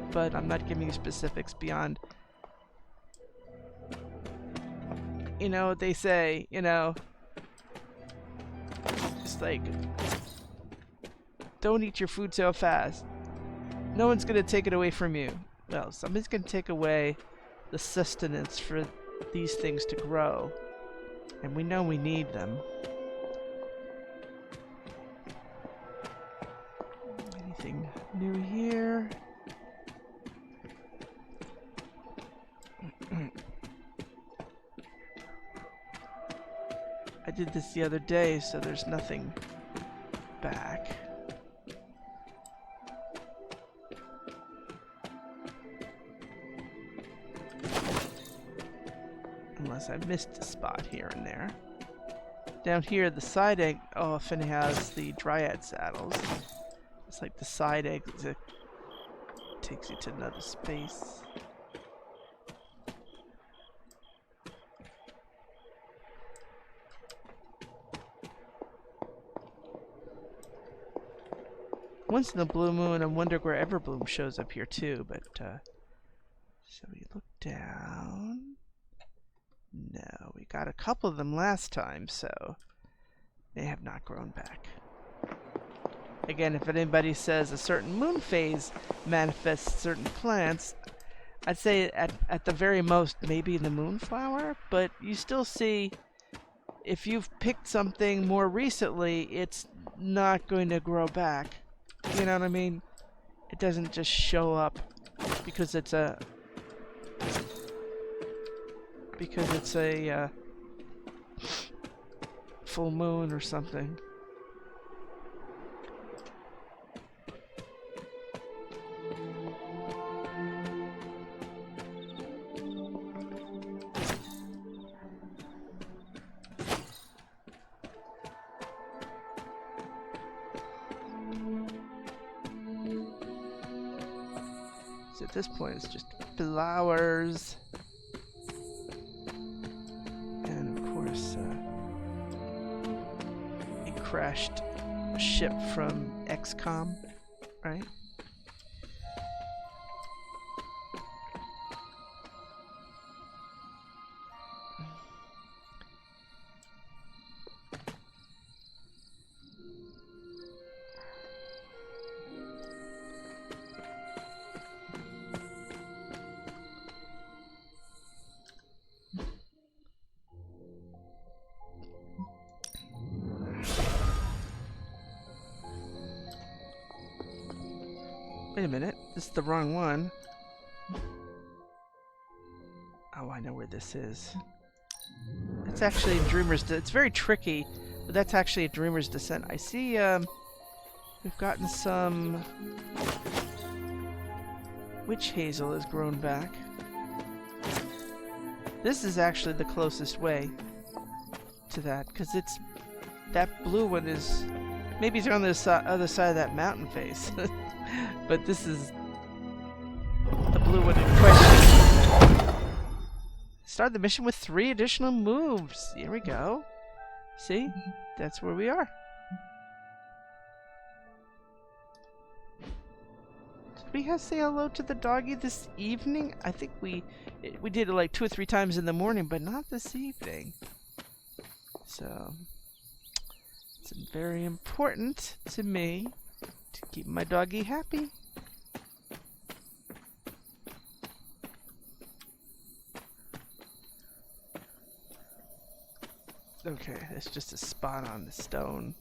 But I'm not giving you specifics beyond, you know what they say, you know, it's like, don't eat your food so fast. No one's gonna take it away from you. Well, somebody's gonna take away the sustenance for these things to grow, and we know we need them. Anything new here? I did this the other day, so there's nothing back. Unless I missed a spot here and there. Down here, the side egg often has the dryad saddles. It's like the side exit takes you to another space. Once in a blue moon, I wonder where Everbloom shows up here too, but so we look down. No, we got a couple of them last time, so they have not grown back. Again, if anybody says a certain moon phase manifests certain plants, I'd say at the very most maybe the moonflower, but you still see, if you've picked something more recently, it's not going to grow back. You know what I mean? It doesn't just show up because it's a full moon or something. So at this point, it's just flowers. And of course, crashed ship from XCOM, right? Wait a minute, this is the wrong one. Oh, I know where this is. It's actually in Dreamer's it's very tricky, but that's actually a Dreamer's Descent. I see, we've gotten some... Witch Hazel has grown back. This is actually the closest way to that, because it's... That blue one is... Maybe it's on the other side of that mountain face. But this is the blue one in question. Start the mission with 3 additional moves. Here we go. See? That's where we are. Did we have to say hello to the doggy this evening? I think we did it like 2 or 3 times in the morning, but not this evening. So it's very important to me to keep my doggy happy. Okay, that's just a spot on the stone.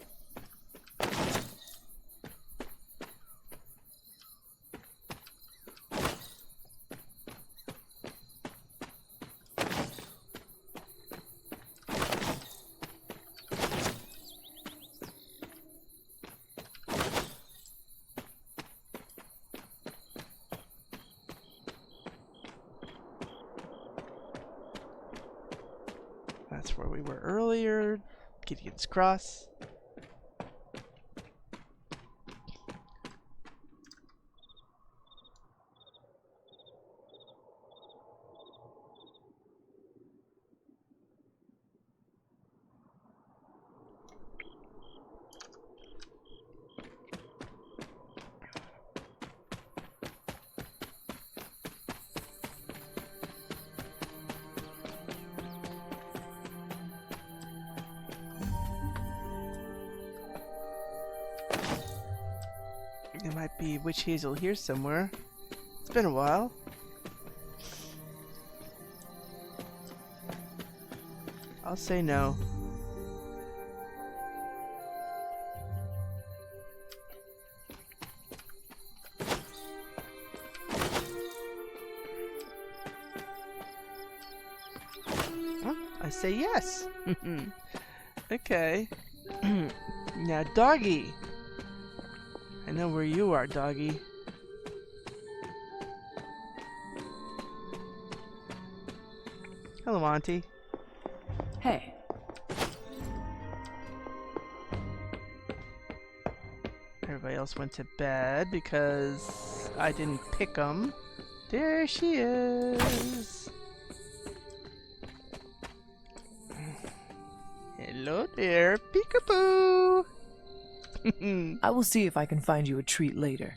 That's where we were earlier. Gideon's Cross. There might be Witch Hazel here somewhere. It's been a while. I'll say no. Huh? I say yes. Okay. Now, doggy. I know where you are, doggy. Hello, Auntie. Hey. Everybody else went to bed because I didn't pick them. There she is. Hello there, peekaboo. I will see if I can find you a treat later.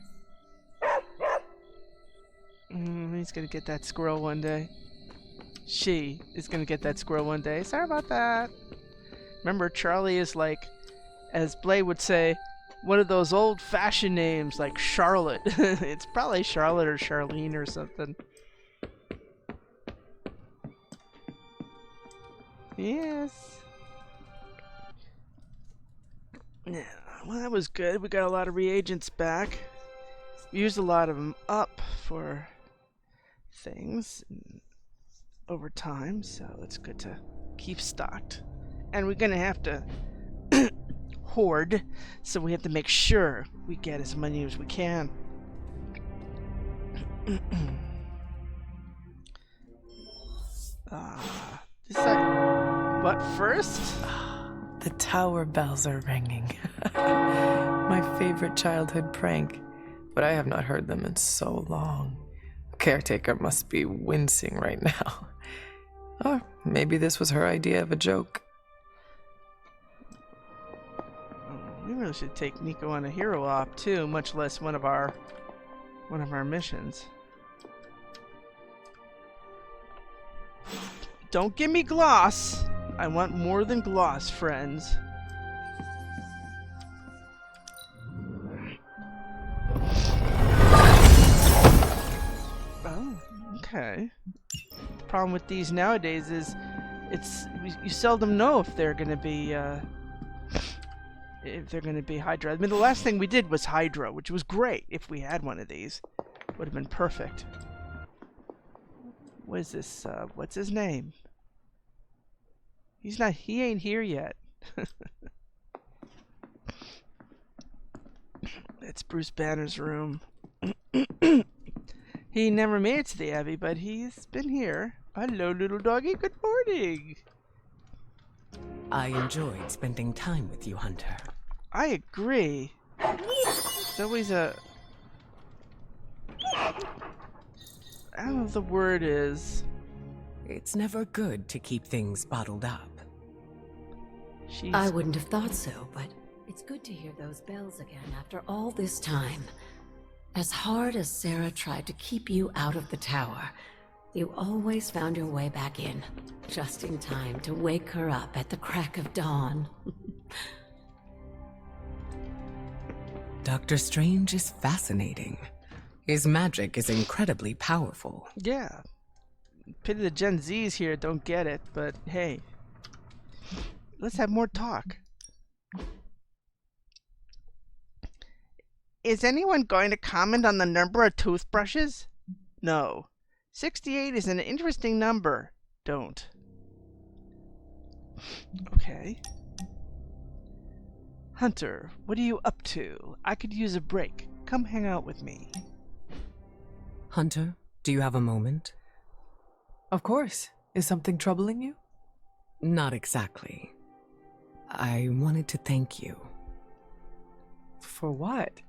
He's gonna get that squirrel one day. She is gonna get that squirrel one day. Sorry about that. Remember, Charlie is like, as Blade would say, one of those old-fashioned names like Charlotte. It's probably Charlotte or Charlene or something. Yes. Yeah. Well, that was good. We got a lot of reagents back. We used a lot of them up for things over time, so it's good to keep stocked. And we're gonna have to hoard, so we have to make sure we get as many as we can. But first? The tower bells are ringing. My favorite childhood prank, but I have not heard them in so long. The caretaker must be wincing right now. Or maybe this was her idea of a joke. really should take Nico on a hero op too, much less one of our missions. Don't give me gloss. I want more than gloss, friends. Oh, okay. The problem with these nowadays is you seldom know if they're gonna be Hydra. I mean, the last thing we did was Hydra, which was great. If we had one of these, would have been perfect. What is this? What's his name? He ain't here yet. It's Bruce Banner's room. He never made it to the Abbey, but he's been here. Hello, little doggy. Good morning. I enjoyed spending time with you, Hunter. I agree. It's always a... I don't know what the word is. It's never good to keep things bottled up. I wouldn't have thought so, but it's good to hear those bells again after all this time. As hard as Sarah tried to keep you out of the tower, you always found your way back in, just in time to wake her up at the crack of dawn. Doctor Strange is fascinating. His magic is incredibly powerful. Yeah. Pity the Gen Zs here don't get it, but hey. Let's have more talk. Is anyone going to comment on the number of toothbrushes? No. 68 is an interesting number. Don't. Okay. Hunter, what are you up to? I could use a break. Come hang out with me. Hunter, do you have a moment? Of course. Is something troubling you? Not exactly. I wanted to thank you. For what?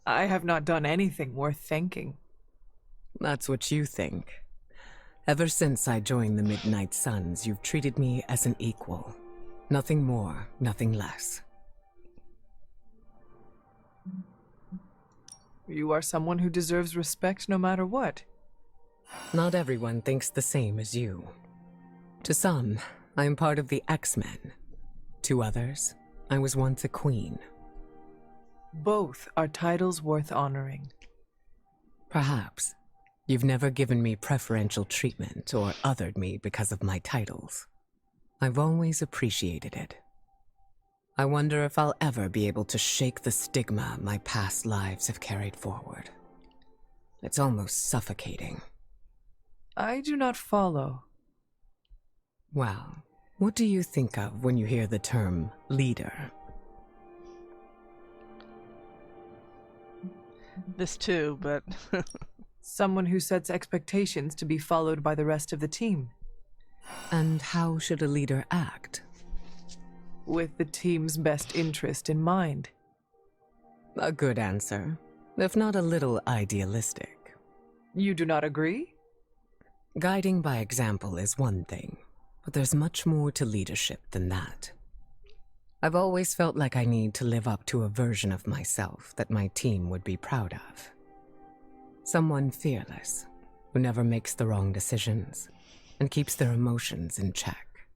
I have not done anything worth thanking. That's what you think. Ever since I joined the Midnight Suns, you've treated me as an equal. Nothing more, nothing less. You are someone who deserves respect no matter what. Not everyone thinks the same as you. To some, I am part of the X-Men. To others, I was once a queen. Both are titles worth honoring. Perhaps. You've never given me preferential treatment or othered me because of my titles. I've always appreciated it. I wonder if I'll ever be able to shake the stigma my past lives have carried forward. It's almost suffocating. I do not follow. Well, what do you think of when you hear the term leader? This too, but... Someone who sets expectations to be followed by the rest of the team. And how should a leader act? With the team's best interest in mind. A good answer, if not a little idealistic. You do not agree? Guiding by example is one thing, but there's much more to leadership than that. I've always felt like I need to live up to a version of myself that my team would be proud of. Someone fearless, who never makes the wrong decisions, and keeps their emotions in check.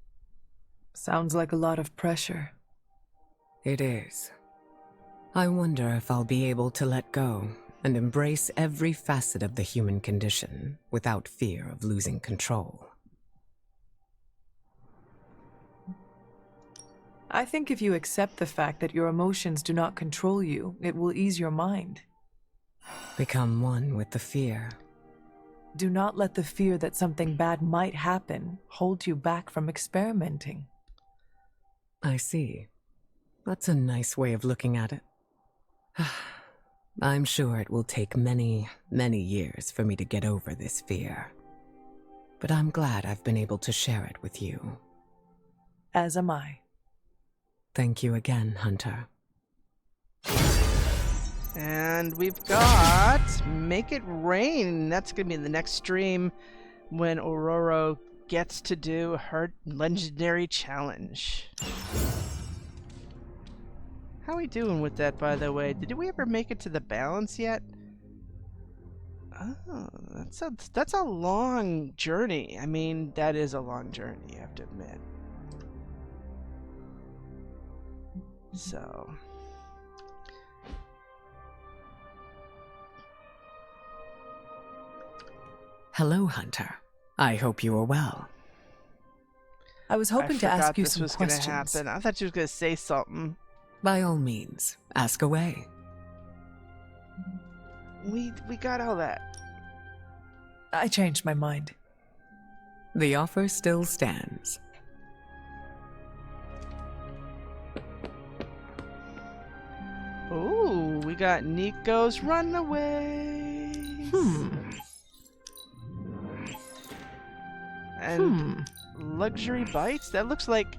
Sounds like a lot of pressure. It is. I wonder if I'll be able to let go and embrace every facet of the human condition without fear of losing control. I think if you accept the fact that your emotions do not control you, it will ease your mind. Become one with the fear. Do not let the fear that something bad might happen hold you back from experimenting. I see. That's a nice way of looking at it. I'm sure it will take many, many years for me to get over this fear. But I'm glad I've been able to share it with you. As am I. Thank you again, Hunter. And we've got Make It Rain. That's going to be in the next stream when Ororo gets to do her legendary challenge. How are we doing with that, by the way? Did we ever make it to the balance yet? Oh, that's a long journey. I mean, that is a long journey, I have to admit. So... Hello, Hunter. I hope you are well. I was hoping to ask you some this was questions. gonna happen. I thought you was gonna say something. By all means, ask away. We got all that. I changed my mind. The offer still stands. Ooh, we got Nico's Runaway. And luxury bites? That looks like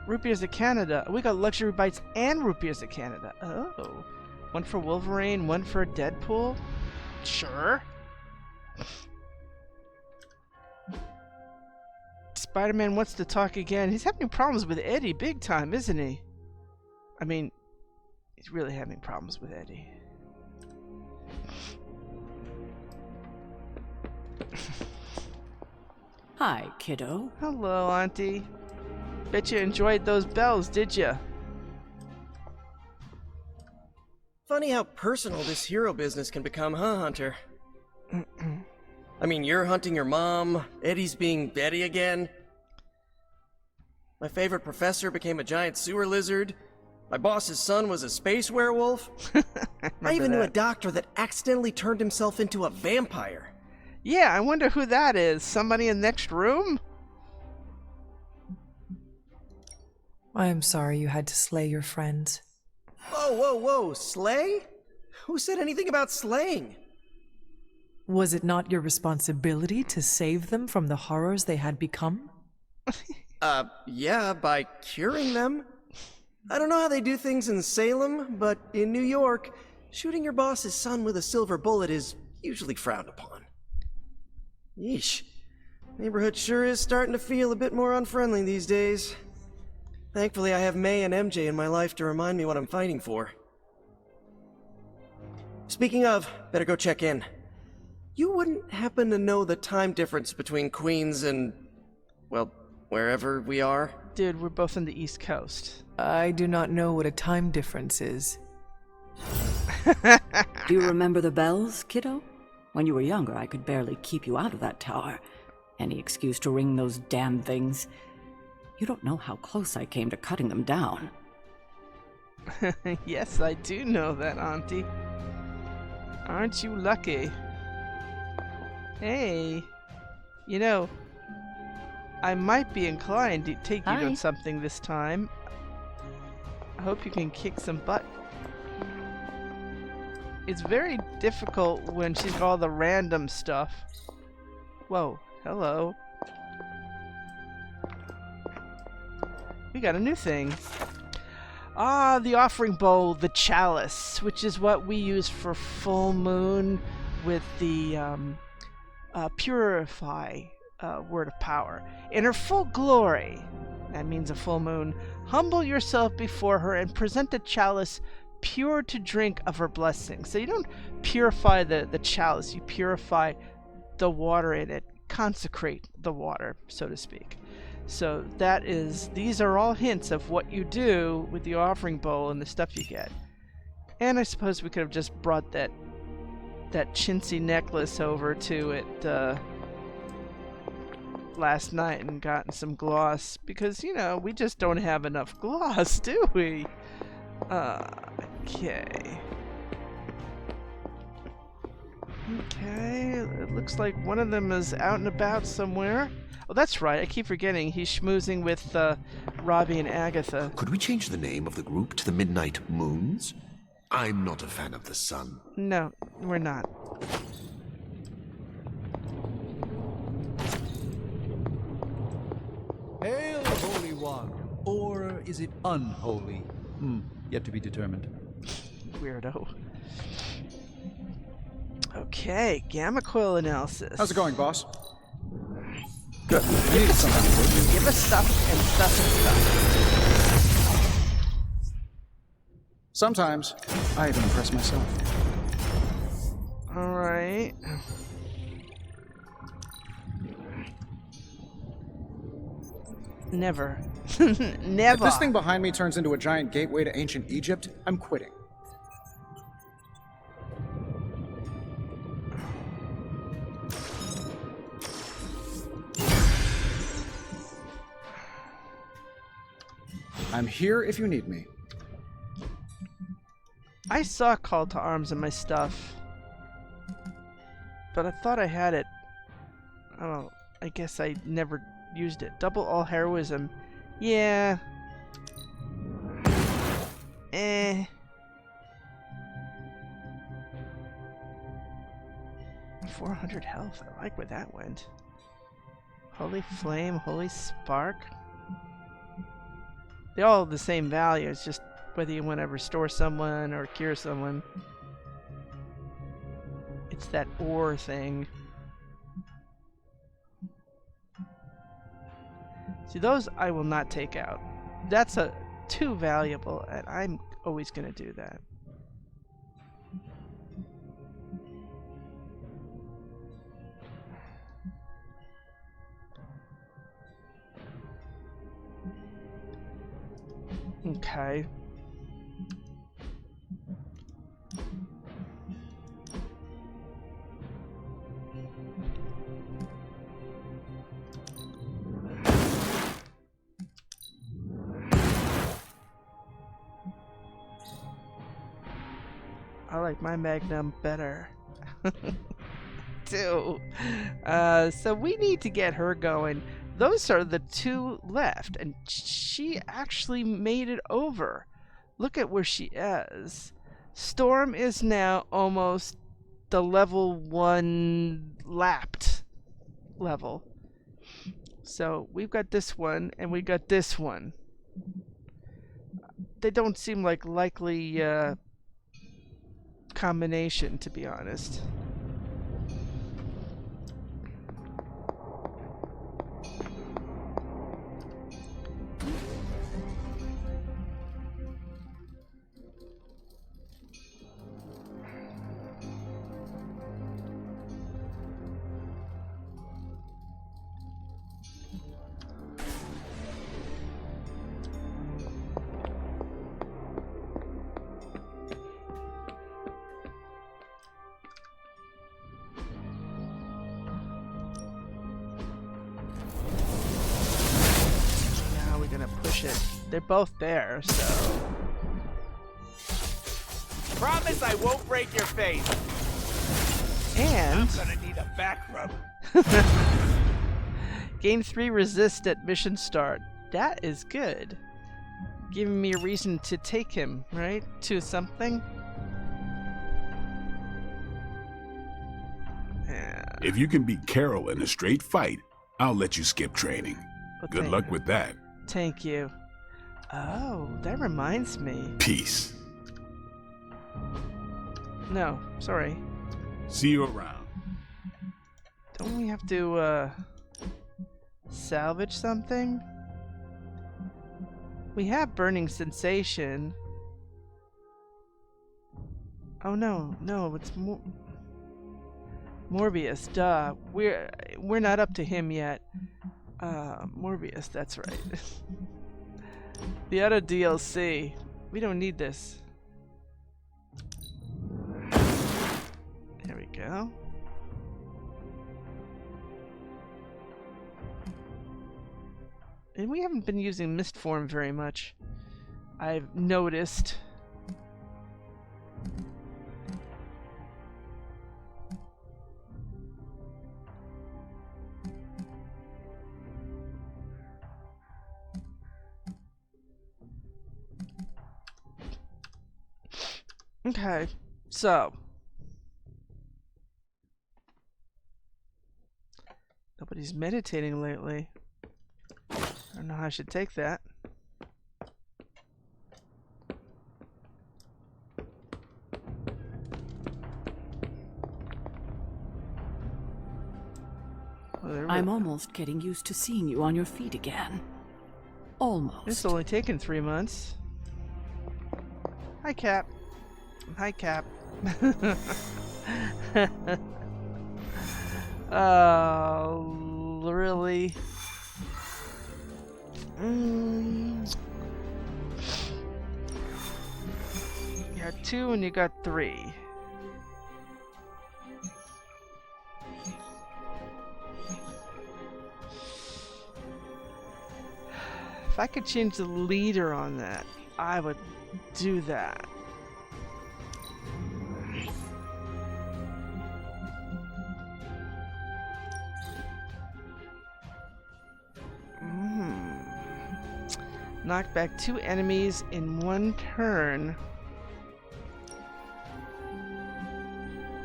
root beers of Canada. We got luxury bites and root beers of Canada. Oh. One for Wolverine, one for Deadpool? Sure. Spider-Man wants to talk again. He's having problems with Eddie big time, isn't he? I mean, he's really having problems with Eddie. Hi, kiddo. Hello, Auntie. Bet you enjoyed those bells, did ya? Funny how personal this hero business can become, huh, Hunter? I mean, you're hunting your mom, Eddie's being Eddie again. My favorite professor became a giant sewer lizard. My boss's son was a space werewolf. I even knew a doctor that accidentally turned himself into a vampire. Yeah, I wonder who that is. Somebody in the next room? I am sorry you had to slay your friends. Whoa, whoa, whoa, slay? Who said anything about slaying? Was it not your responsibility to save them from the horrors they had become? Yeah, by curing them. I don't know how they do things in Salem, but in New York, shooting your boss's son with a silver bullet is usually frowned upon. Yeesh. Neighborhood sure is starting to feel a bit more unfriendly these days. Thankfully, I have May and MJ in my life to remind me what I'm fighting for. Speaking of, better go check in. You wouldn't happen to know the time difference between Queens and, well, wherever we are? Dude, we're both on the East Coast. I do not know what a time difference is. Do you remember the bells, kiddo? When you were younger, I could barely keep you out of that tower. Any excuse to ring those damn things. You don't know how close I came to cutting them down. Yes, I do know that, Auntie. Aren't you lucky? Hey, you know, I might be inclined to take you to something this time. I hope you can kick some butt. It's very difficult when she's got all the random stuff. Whoa, hello. We got a new thing. Ah, the offering bowl, the chalice, which is what we use for full moon with the purify word of power. In her full glory, that means a full moon, humble yourself before her and present the chalice pure to drink of her blessing. So you don't purify the chalice, you purify the water in it, consecrate the water, so to speak. So these are all hints of what you do with the offering bowl and the stuff you get. And I suppose we could have just brought that chintzy necklace over to it last night and gotten some gloss, because, you know, we just don't have enough gloss, do we? Okay. Okay, it looks like one of them is out and about somewhere. Oh, that's right, I keep forgetting he's schmoozing with Robbie and Agatha. Could we change the name of the group to the Midnight Moons? I'm not a fan of the sun. No, we're not. Hail, Holy One! Or is it unholy? Yet to be determined. Weirdo. Okay, gamma coil analysis. How's it going, boss? Good. I needed something. Give us stuff and stuff and stuff. Sometimes, I even impress myself. Alright. Never. Never. If this thing behind me turns into a giant gateway to ancient Egypt, I'm quitting. I'm here if you need me. I saw Call to Arms in my stuff, but I thought I had it. Oh, I guess I never used it. Double all heroism. Yeah. 400 health. I like where that went. Holy Flame, Holy Spark. They all have the same value. It's just whether you want to restore someone or cure someone. It's that ore thing. See, those I will not take out. That's too valuable, and I'm always going to do that. Okay. I like my Magnum better. Too. So we need to get her going. Those are the two left, and she actually made it over. Look at where she is. Storm is now almost the level 1 lapped level. So we've got this one, and we got this one. They don't seem like likely combination, to be honest. They're both there, so... Promise I won't break your face. And... I'm gonna need a back rub. Gain 3 resist at mission start. That is good. Giving me a reason to take him, right? To something? Yeah. If you can beat Carol in a straight fight, I'll let you skip training. Well, Good luck with that. Thank you. Oh, that reminds me. Peace. No, sorry. See you around. Don't we have to, salvage something? We have Burning Sensation. Oh no, it's Morbius, duh. We're not up to him yet. Morbius, that's right. The other DLC. We don't need this. There we go. And we haven't been using Mist Form very much, I've noticed. Okay, so nobody's meditating lately. I don't know how I should take that. Well, I'm almost getting used to seeing you on your feet again. Almost. It's only taken 3 months. Hi, Cap. Hi, Cap. Oh, really? You got 2 and you got 3. If I could change the leader on that, I would do that. Knock back 2 enemies in 1 turn.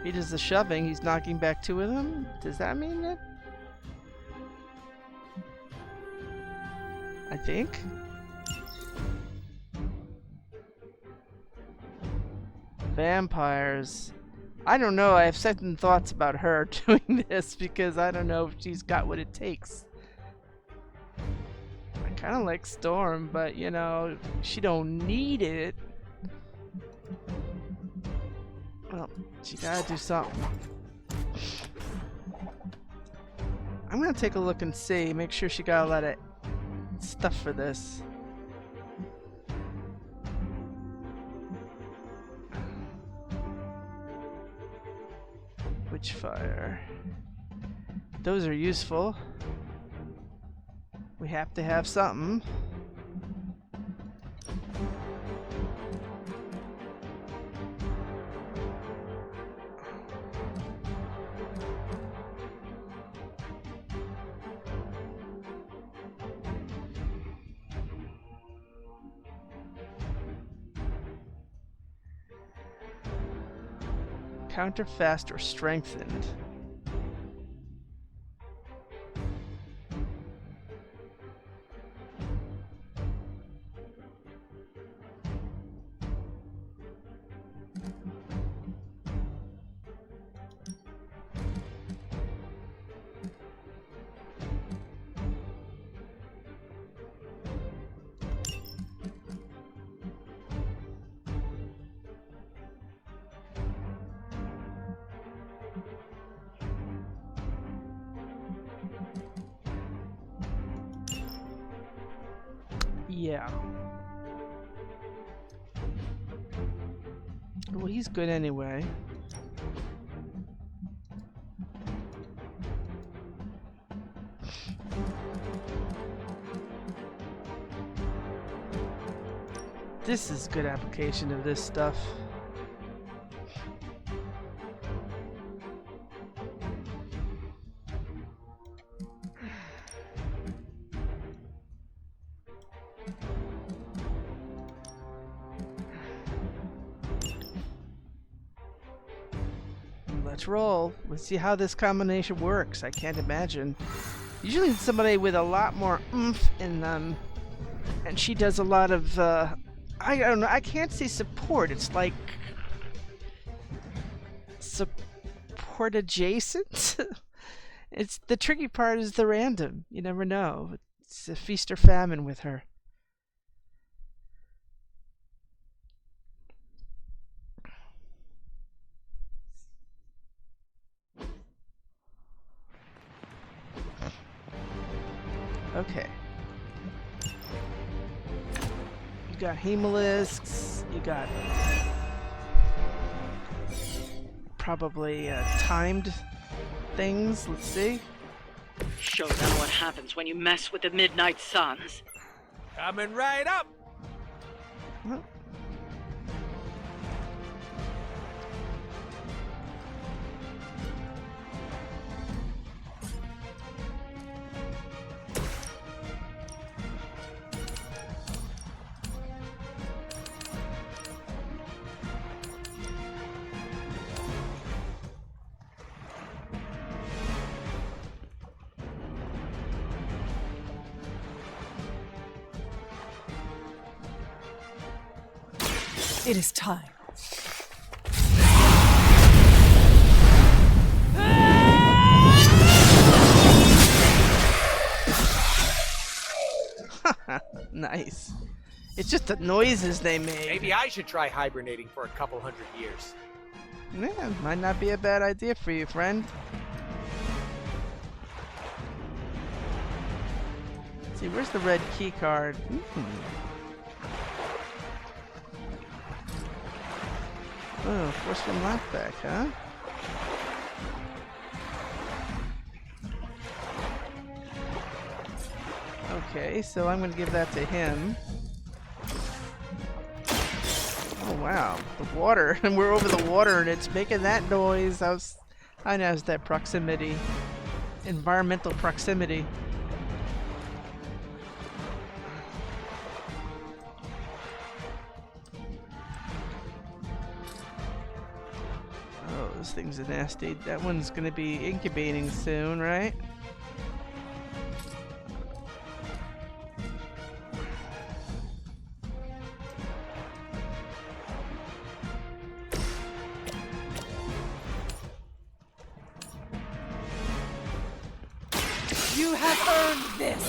He does the shoving, he's knocking back 2 of them? Does that mean that? I think. Vampires. I don't know, I have second thoughts about her doing this because I don't know if she's got what it takes. I kind of like Storm, but you know, she don't need it. Well, she gotta do something. I'm gonna take a look and see, make sure she got a lot of stuff for this. Witchfire. Those are useful. We have to have something. Counter fast or strengthened. Yeah. Well, he's good anyway. This is good application of this stuff. Let's roll. Let's see how this combination works. I can't imagine. Usually it's somebody with a lot more oomph in them. And she does a lot of, I don't know, I can't say support. It's like support adjacent. It's the tricky part is the random. You never know. It's a feast or famine with her. Okay. You got hemolisks, you got probably timed things. Let's see. Show them what happens when you mess with the Midnight Suns. Coming right up. Well, It is time. nice. It's just the noises they make. Maybe I should try hibernating for a couple hundred years. Yeah, might not be a bad idea for you, friend. Let's see, where's the red key card? Oh, force from left back, huh? Okay, so I'm gonna give that to him. Oh wow, the water, and we're over the water and it's making that noise. I know it's that proximity. Environmental proximity. Oh, this thing's nasty. That one's gonna be incubating soon, right? You have earned this!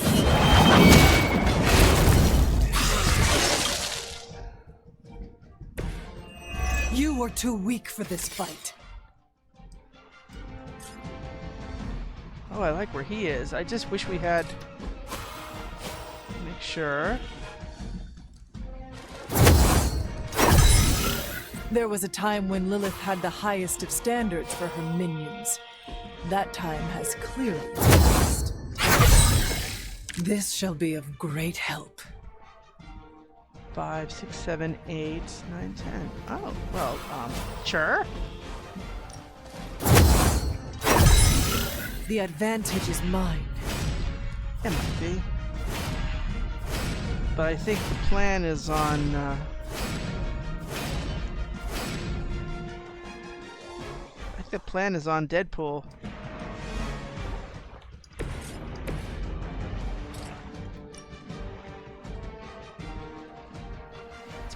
You were too weak for this fight. Oh, I like where he is. I just wish we had... Make sure. There was a time when Lilith had the highest of standards for her minions. That time has clearly passed. This shall be of great help. 5, 6, 7, 8, 9, 10. Oh, well, sure. The advantage is mine. It might be. But I think the plan is on, I think the plan is on Deadpool.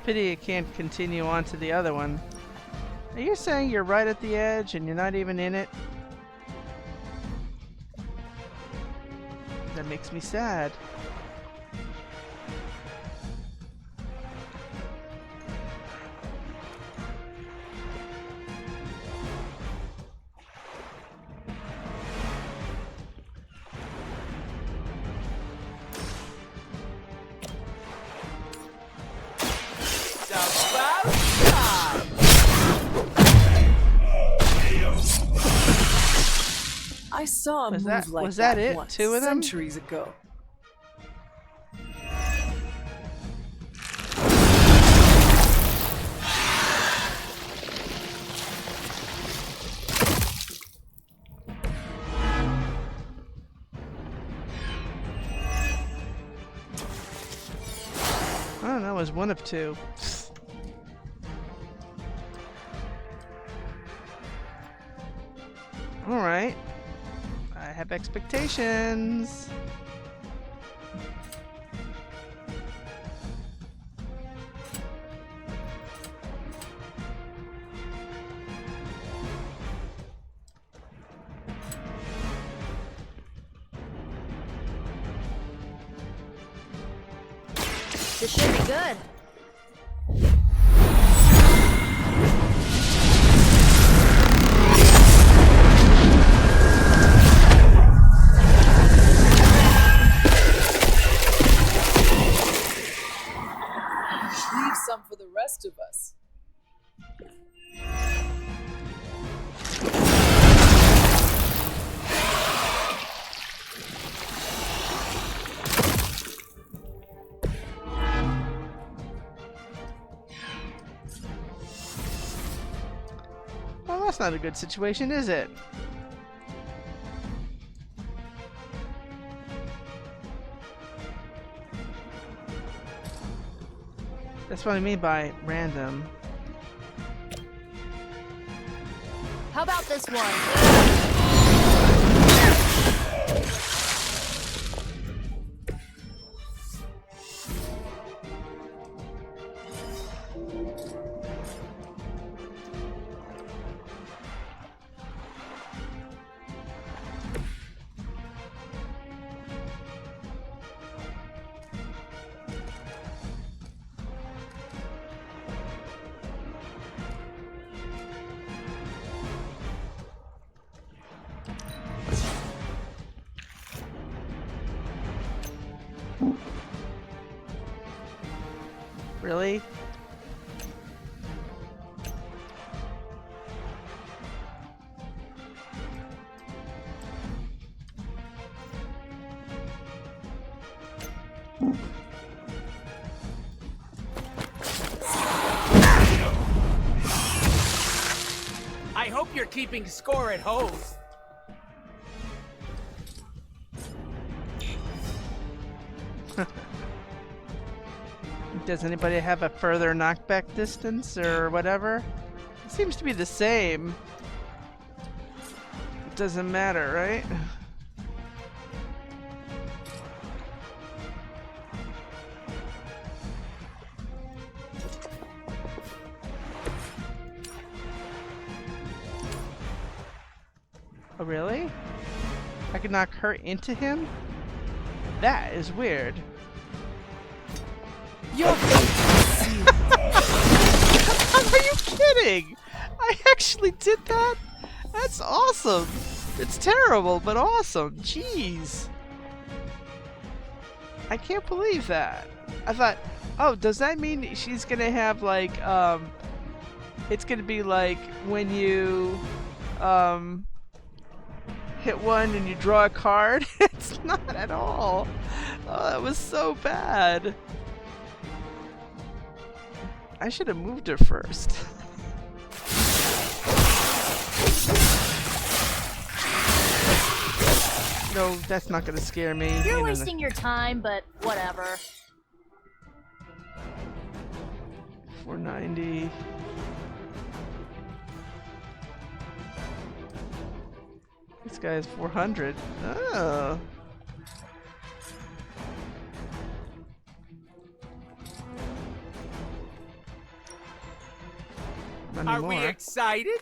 Pity it can't continue on to the other one. Are you saying you're right at the edge and you're not even in it? That makes me sad. I saw a move like that was that it? once, 2 of them? centuries ago. I don't know, it was 1 of 2. Alright. I have expectations. This should be good. Leave some for the rest of us. Well, that's not a good situation, is it? That's what I mean by random. How about this one? Really? I hope you're keeping score at home. Does anybody have a further knockback distance or whatever? It seems to be the same. It doesn't matter, right? Oh, really? I could knock her into him? That is weird. Your Are you kidding? I actually did that? That's awesome. It's terrible, but awesome. Jeez. I can't believe that. I thought, oh, does that mean she's gonna have like, it's gonna be like when you, hit one and you draw a card? It's not at all. Oh, that was so bad. I should have moved her first. No, that's not gonna scare me. You're wasting your time, but whatever. 490. This guy is 400. Oh. Not Are we anymore. excited?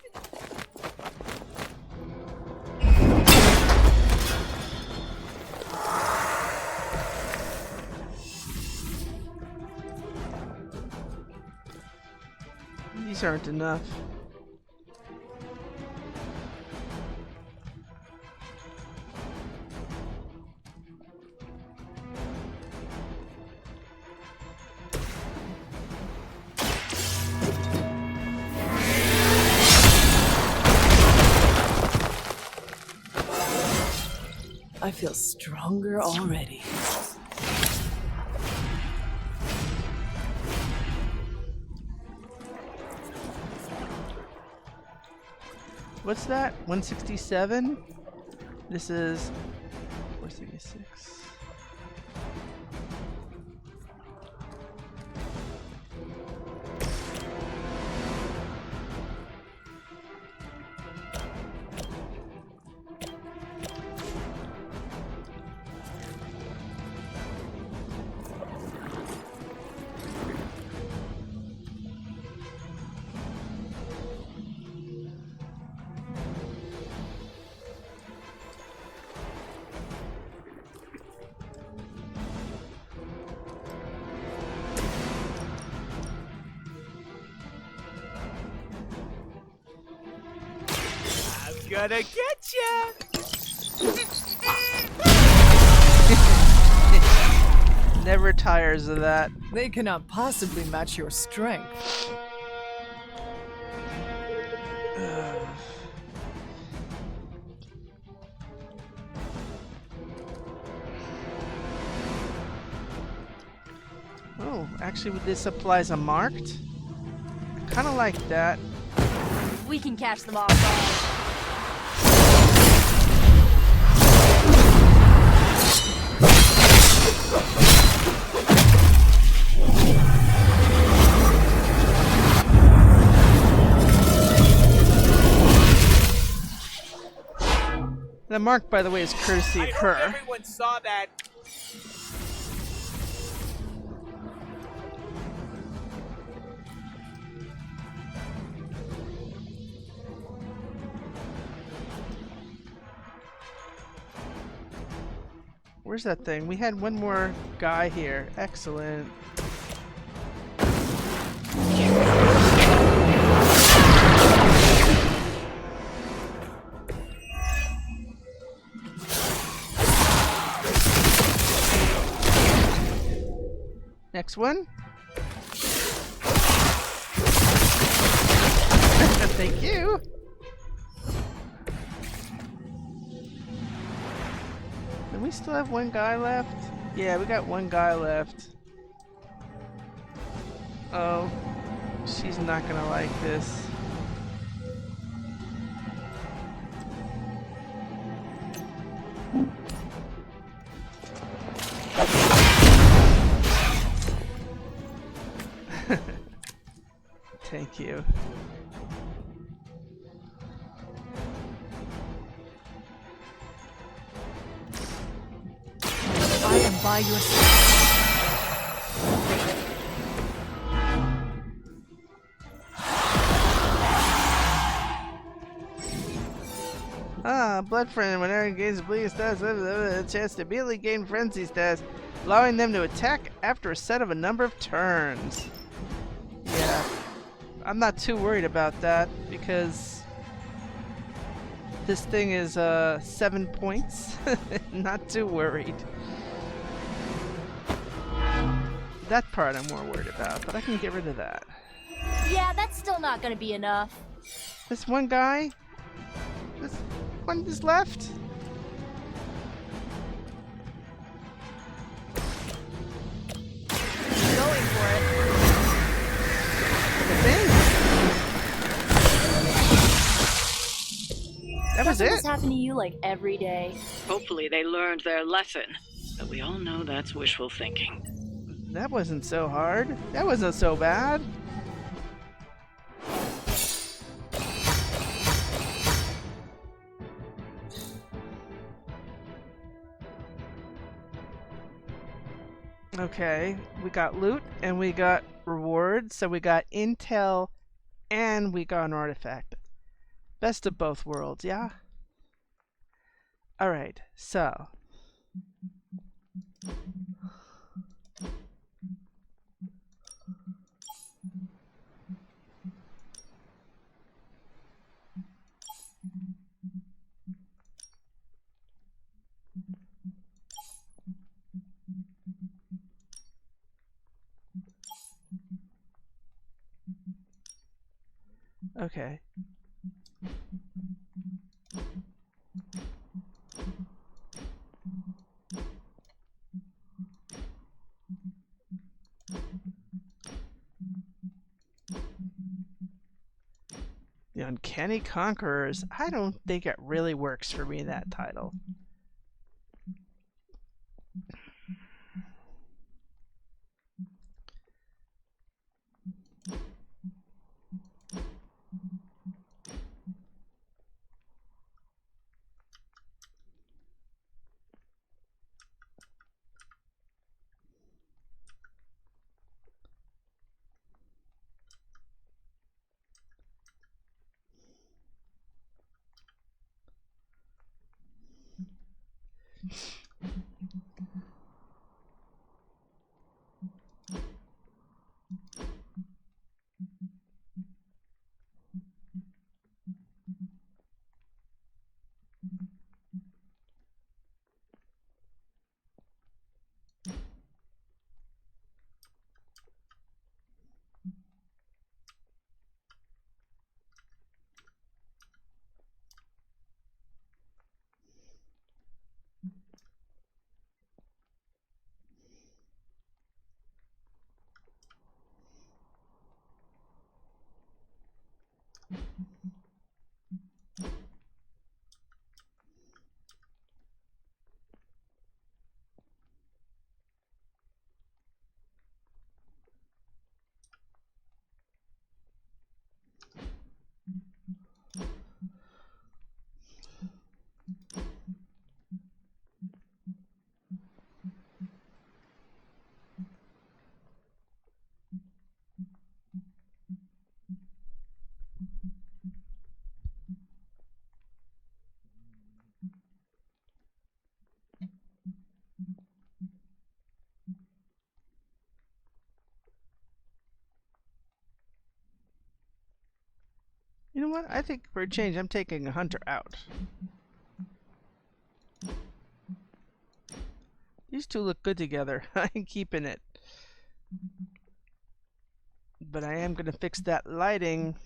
These aren't enough. I feel stronger already. What's that? 167? This is 466. Gonna get ya! Never tires of that. They cannot possibly match your strength. Oh, actually, this supplies are marked. I kind of like that. We can catch them off guard. The mark, by the way, is courtesy of her. Everyone saw that. Where's that thing? We had one more guy here. Excellent. Next one. still have one guy left? Yeah, we got one guy left. Oh, she's not gonna like this. Thank you. I am by your side. Blood friend. Whenever gains bleeding stats, a chance to immediately gain frenzy stats, allowing them to attack after a set of a number of turns. Yeah, I'm not too worried about that because this thing is 7 points. Not too worried. That part I'm more worried about, but I can get rid of that. Yeah, that's still not gonna be enough. This one guy? This one is left? Going for it. That was Doesn't it? this happen to you like every day? Hopefully they learned their lesson. But we all know that's wishful thinking. That wasn't so hard. That wasn't so bad. Okay, we got loot and we got rewards, so we got intel and we got an artifact. Best of both worlds, yeah? Alright, so. Okay. The Uncanny Conquerors. I don't think it really works for me, that title. You know what? I think for a change, I'm taking a hunter out. These two look good together. I'm keeping it. But I am going to fix that lighting.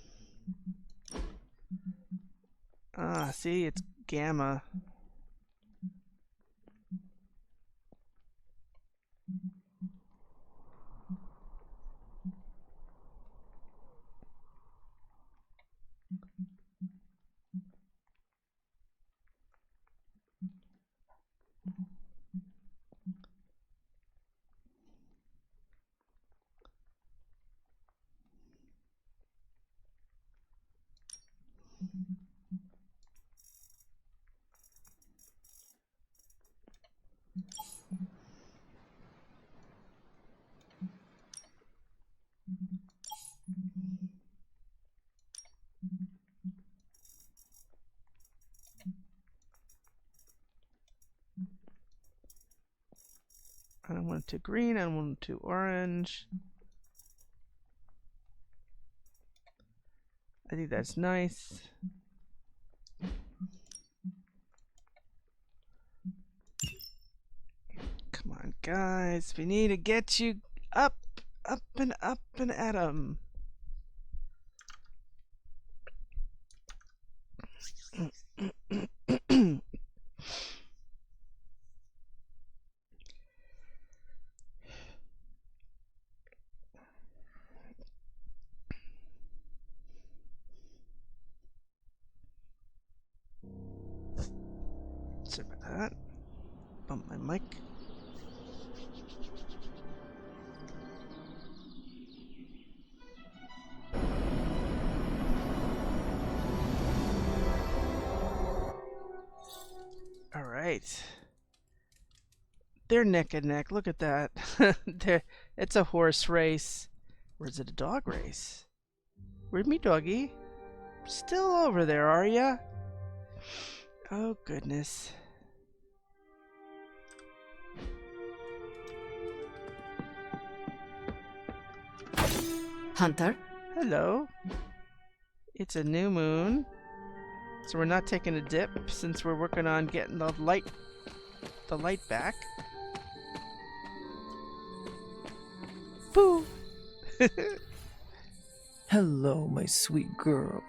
Ah, see, it's gamma. I don't want it to green, I don't want it to orange. I think that's nice. Come on, guys. We need to get you up and at 'em. Sorry about that. Bump my mic. All right. They're neck and neck. Look at that. It's a horse race. Or is it a dog race? Where'd me doggy? Still over there, are ya? Oh, goodness. Hunter? Hello. It's a new moon. So we're not taking a dip since we're working on getting the light back. Boo! Hello, my sweet girl.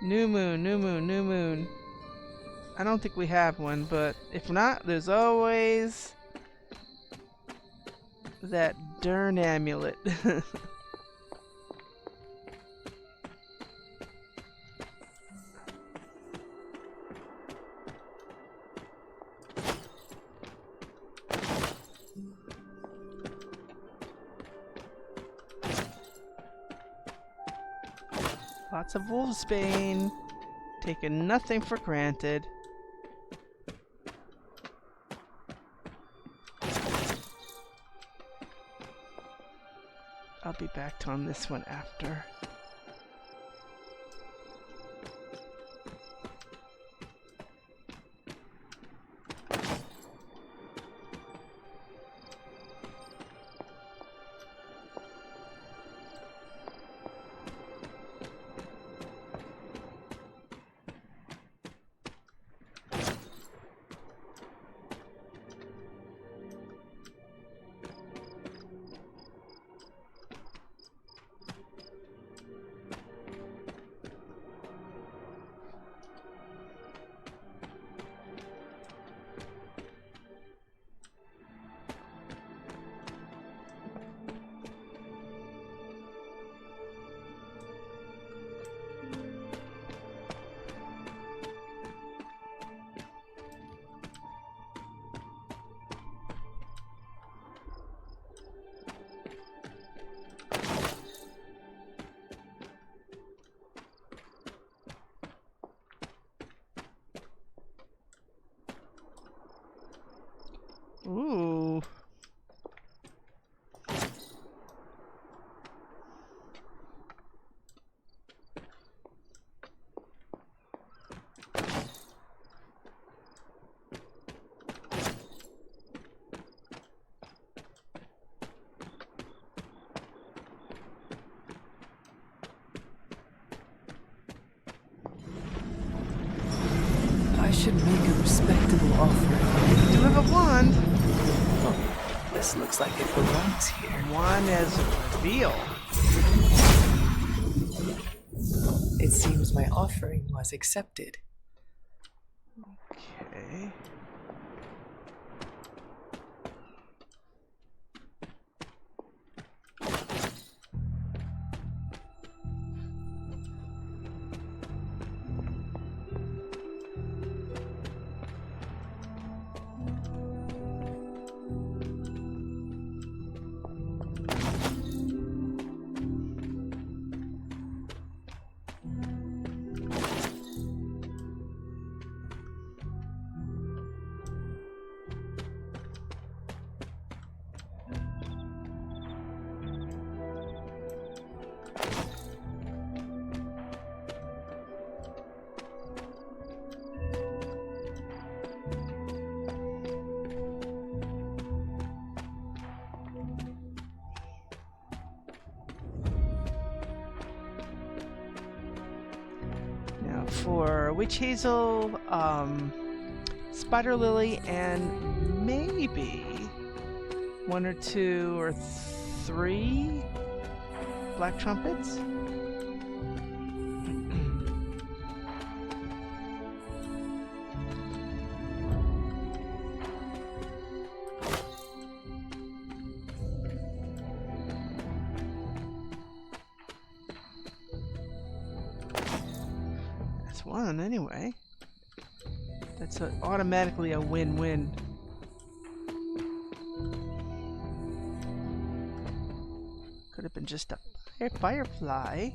New moon, new moon, new moon. I don't think we have one, but if not, there's always that darn amulet. Lots of wolfsbane. Taking nothing for granted. I'll be back on this one after. Ooh. I should make a respectable offering. Do have a wand. Oh, this looks like it belongs here. Wand as a reveal. It seems my offering was accepted. Okay. for witch hazel, spider lily, and maybe 1 or 2 or 3 black trumpets. That's one anyway. That's automatically a win-win. Could have been just a firefly.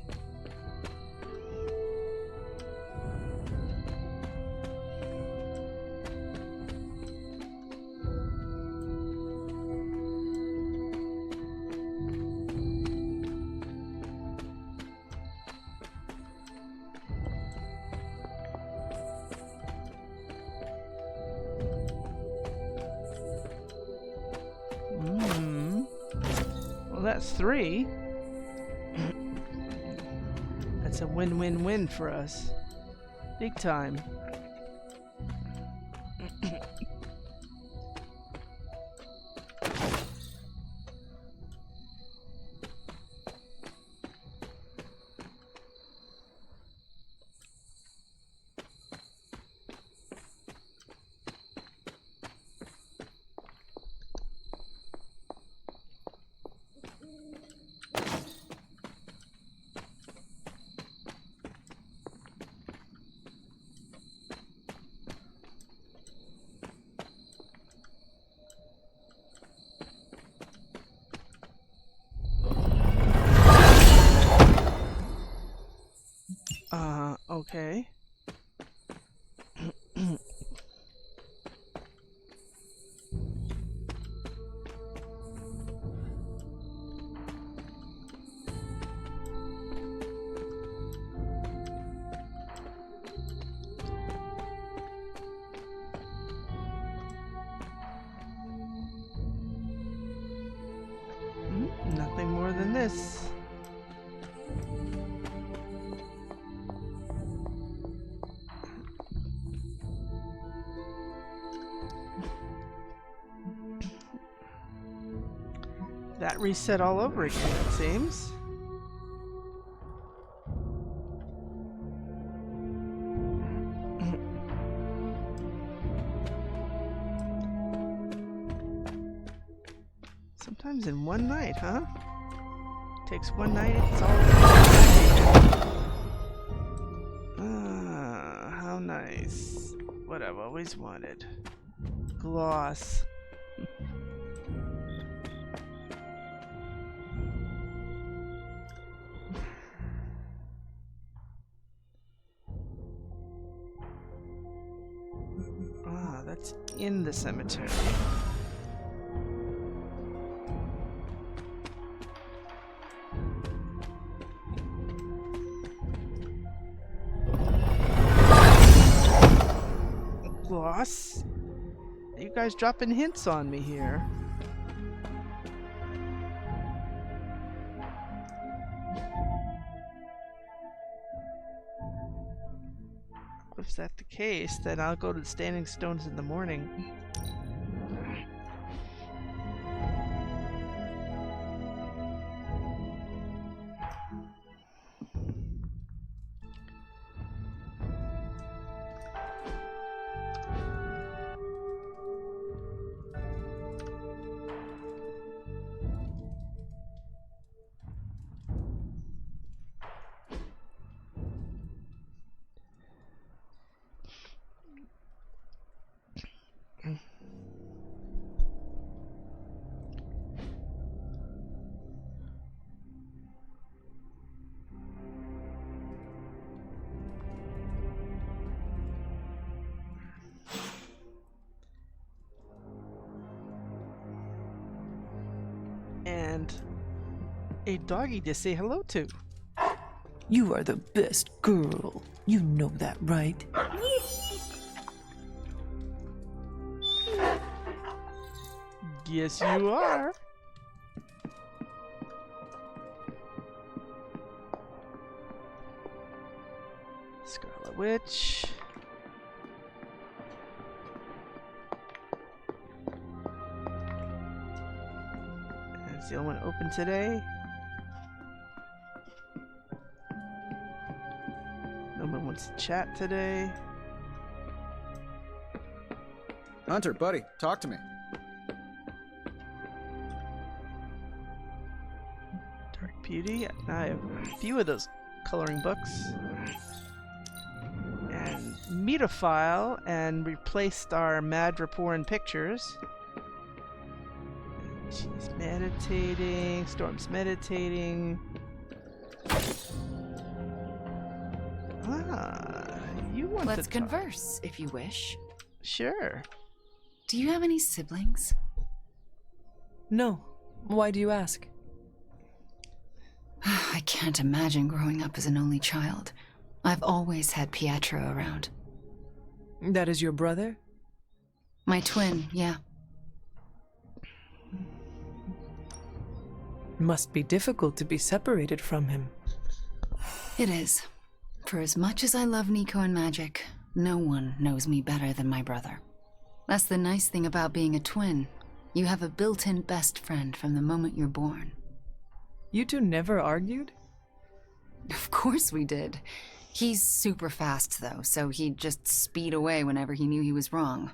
Well, that's 3. That's a win-win-win for us. Big time. Okay. Nothing more than this. That reset all over again, it seems. Sometimes in one night, huh? Takes one night, it's all. Ah, how nice. What I've always wanted. Gloss. That's in the cemetery. Gloss? You guys dropping hints on me here. If that's the case, then I'll go to the Standing Stones in the morning. And a doggy to say hello to. You are the best girl. You know that, right? Yes, you are. Scarlet witch. That's the only one open today. No one wants to chat today. Hunter, buddy, talk to me. Dark Beauty. I have a few of those coloring books. And meet a file and replaced our Mad Rapport in pictures. She's meditating. Storm's meditating. Ah, you want Let's to converse, if you wish. Sure. Do you have any siblings? No. Why do you ask? I can't imagine growing up as an only child. I've always had Pietro around. That is your brother? My twin, yeah. Must be difficult to be separated from him. It is. For as much as I love Nico and magic, no one knows me better than my brother. That's the nice thing about being a twin. You have a built-in best friend from the moment you're born. You two never argued? Of course we did. He's super fast, though, so he'd just speed away whenever he knew he was wrong.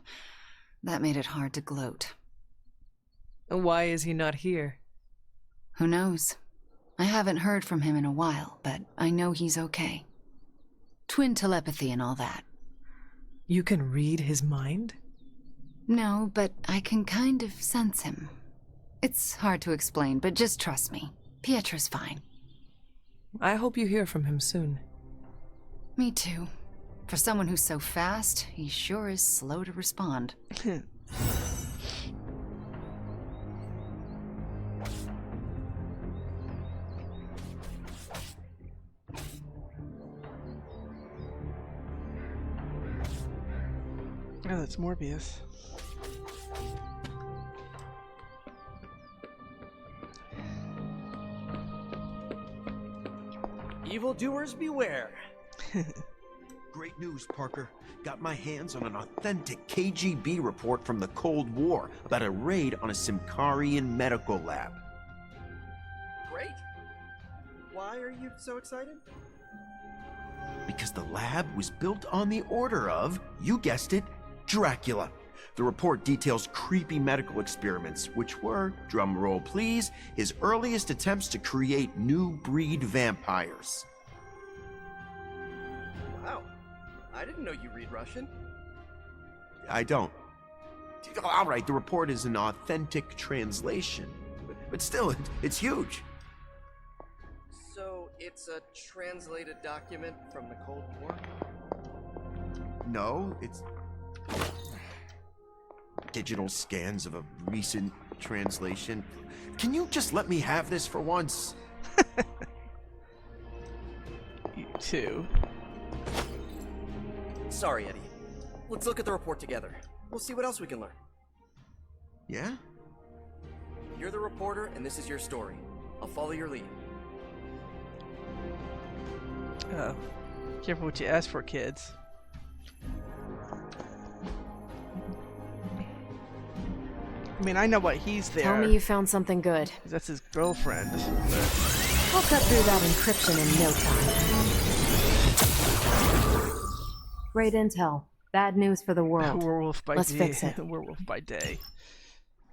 That made it hard to gloat. Why is he not here? Who knows? I haven't heard from him in a while, but I know he's okay. Twin telepathy and all that. You can read his mind? No, but I can kind of sense him. It's hard to explain, but just trust me. Pietro's fine. I hope you hear from him soon. Me too. For someone who's so fast, he sure is slow to respond. Oh, that's Morbius. Evildoers beware. Great news, Parker. Got my hands on an authentic KGB report from the Cold War about a raid on a Simkarian medical lab. Great. Why are you so excited? Because the lab was built on the order of, you guessed it, Dracula. The report details creepy medical experiments, which were, drum roll please, his earliest attempts to create new breed vampires. Wow. I didn't know you read Russian. I don't. All right, the report is an authentic translation, but still, it's huge. So it's a translated document from the Cold War? No, it's digital scans of a recent translation. Can you just let me have this for once? You too. Sorry, Eddie. Let's look at the report together. We'll see what else we can learn. Yeah? You're the reporter, and this is your story. I'll follow your lead. Careful what you ask for, kids. I mean, I know why he's there. Tell me you found something good. That's his girlfriend. I'll cut through that encryption in no time. Great intel. Bad news for the world. Werewolf by Let's day. fix it. Werewolf by day.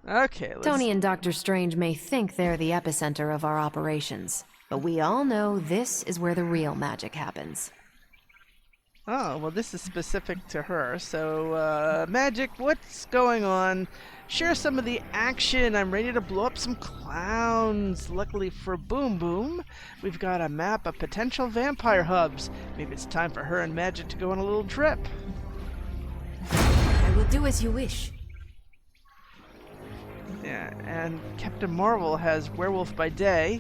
Okay, let's... Tony and Dr. Strange may think they're the epicenter of our operations, but we all know this is where the real magic happens. Oh, well, this is specific to her. So, Magic, what's going on? Share some of the action. I'm ready to blow up some clowns. Luckily for Boom Boom, we've got a map of potential vampire hubs. Maybe it's time for her and Magic to go on a little trip. I will do as you wish. Yeah, and Captain Marvel has Werewolf by Day.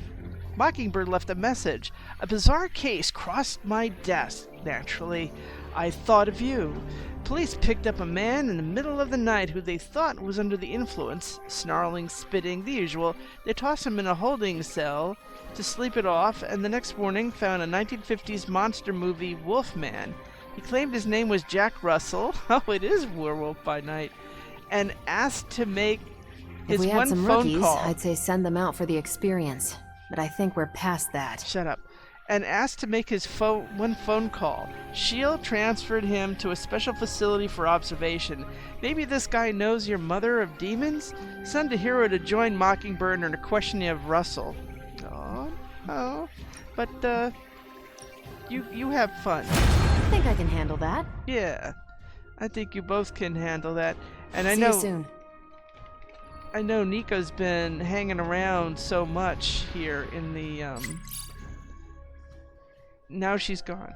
Mockingbird left a message. A bizarre case crossed my desk. Naturally, I thought of you. Police picked up a man in the middle of the night who they thought was under the influence, snarling, spitting, the usual. They tossed him in a holding cell to sleep it off, and the next morning found a 1950s monster movie Wolfman. He claimed his name was Jack Russell. Oh, it is Werewolf by Night. And asked to make If his we had one some phone rookies, call. I'd say send them out for the experience. But I think we're past that. Shut up. And asked to make his one phone call. S.H.I.E.L.D. transferred him to a special facility for observation. Maybe this guy knows your mother of demons? Send a hero to join Mockingbird in a questioning of Russell. Oh. But, you have fun. I think I can handle that. Yeah. I think you both can handle that. And See you soon. I know Nico's been hanging around so much here in the, Now she's gone.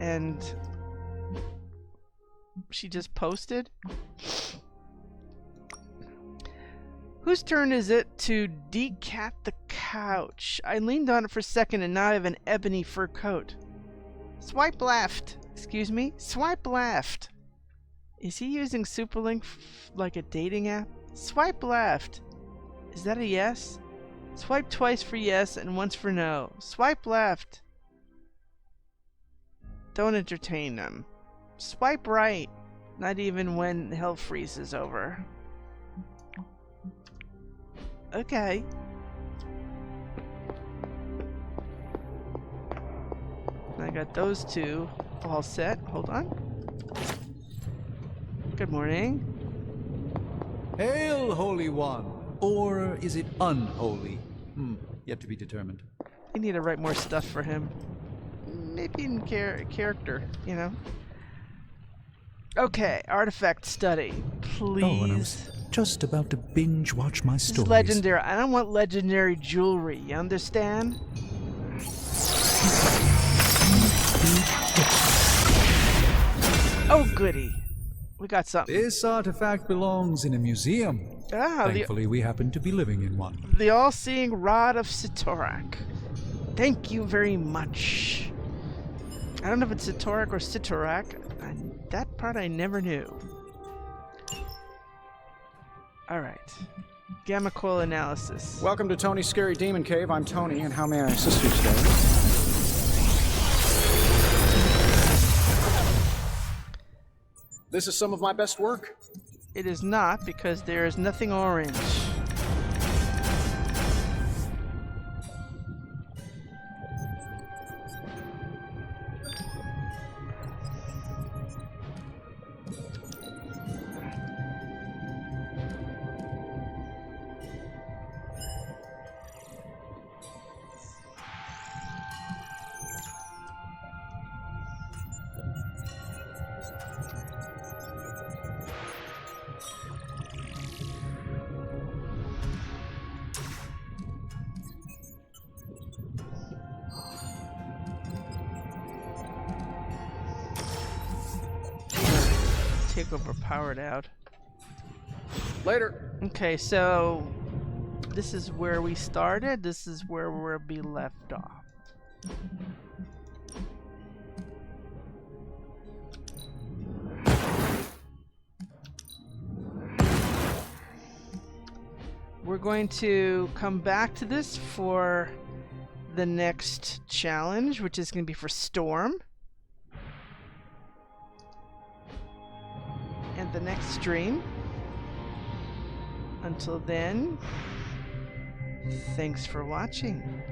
And she just posted. Whose turn is it to decat the couch? I leaned on it for a second and now I have an ebony fur coat. Swipe left. Excuse me? Swipe left. Is he using Superlink like a dating app? Swipe left. Is that a yes? Swipe twice for yes and once for no. Swipe left. Don't entertain them. Swipe right. Not even when hell freezes over. Okay. I got those two all set. Hold on. Good morning. Hail, Holy One! Or is it unholy? Yet to be determined. I need to write more stuff for him. Maybe in character, you know? Okay, artifact study. Please. Oh, and I was just about to binge watch my This is stories. legendary. I don't want legendary jewelry, you understand? Oh, goody. We got something. This artifact belongs in a museum. Thankfully, we happen to be living in one. The all-seeing rod of Sitorak. Thank you very much. I don't know if it's Sitorak or Sitorak. That part I never knew. Alright. Gamma coil analysis. Welcome to Tony's Scary Demon Cave. I'm Tony, and how may I assist you today? This is some of my best work. It is not, because there is nothing orange. Overpowered out. Later. Okay, so this is where we started. This is where we'll be left off. We're going to come back to this for the next challenge, which is going to be for Storm. And the next stream. Until then, thanks for watching.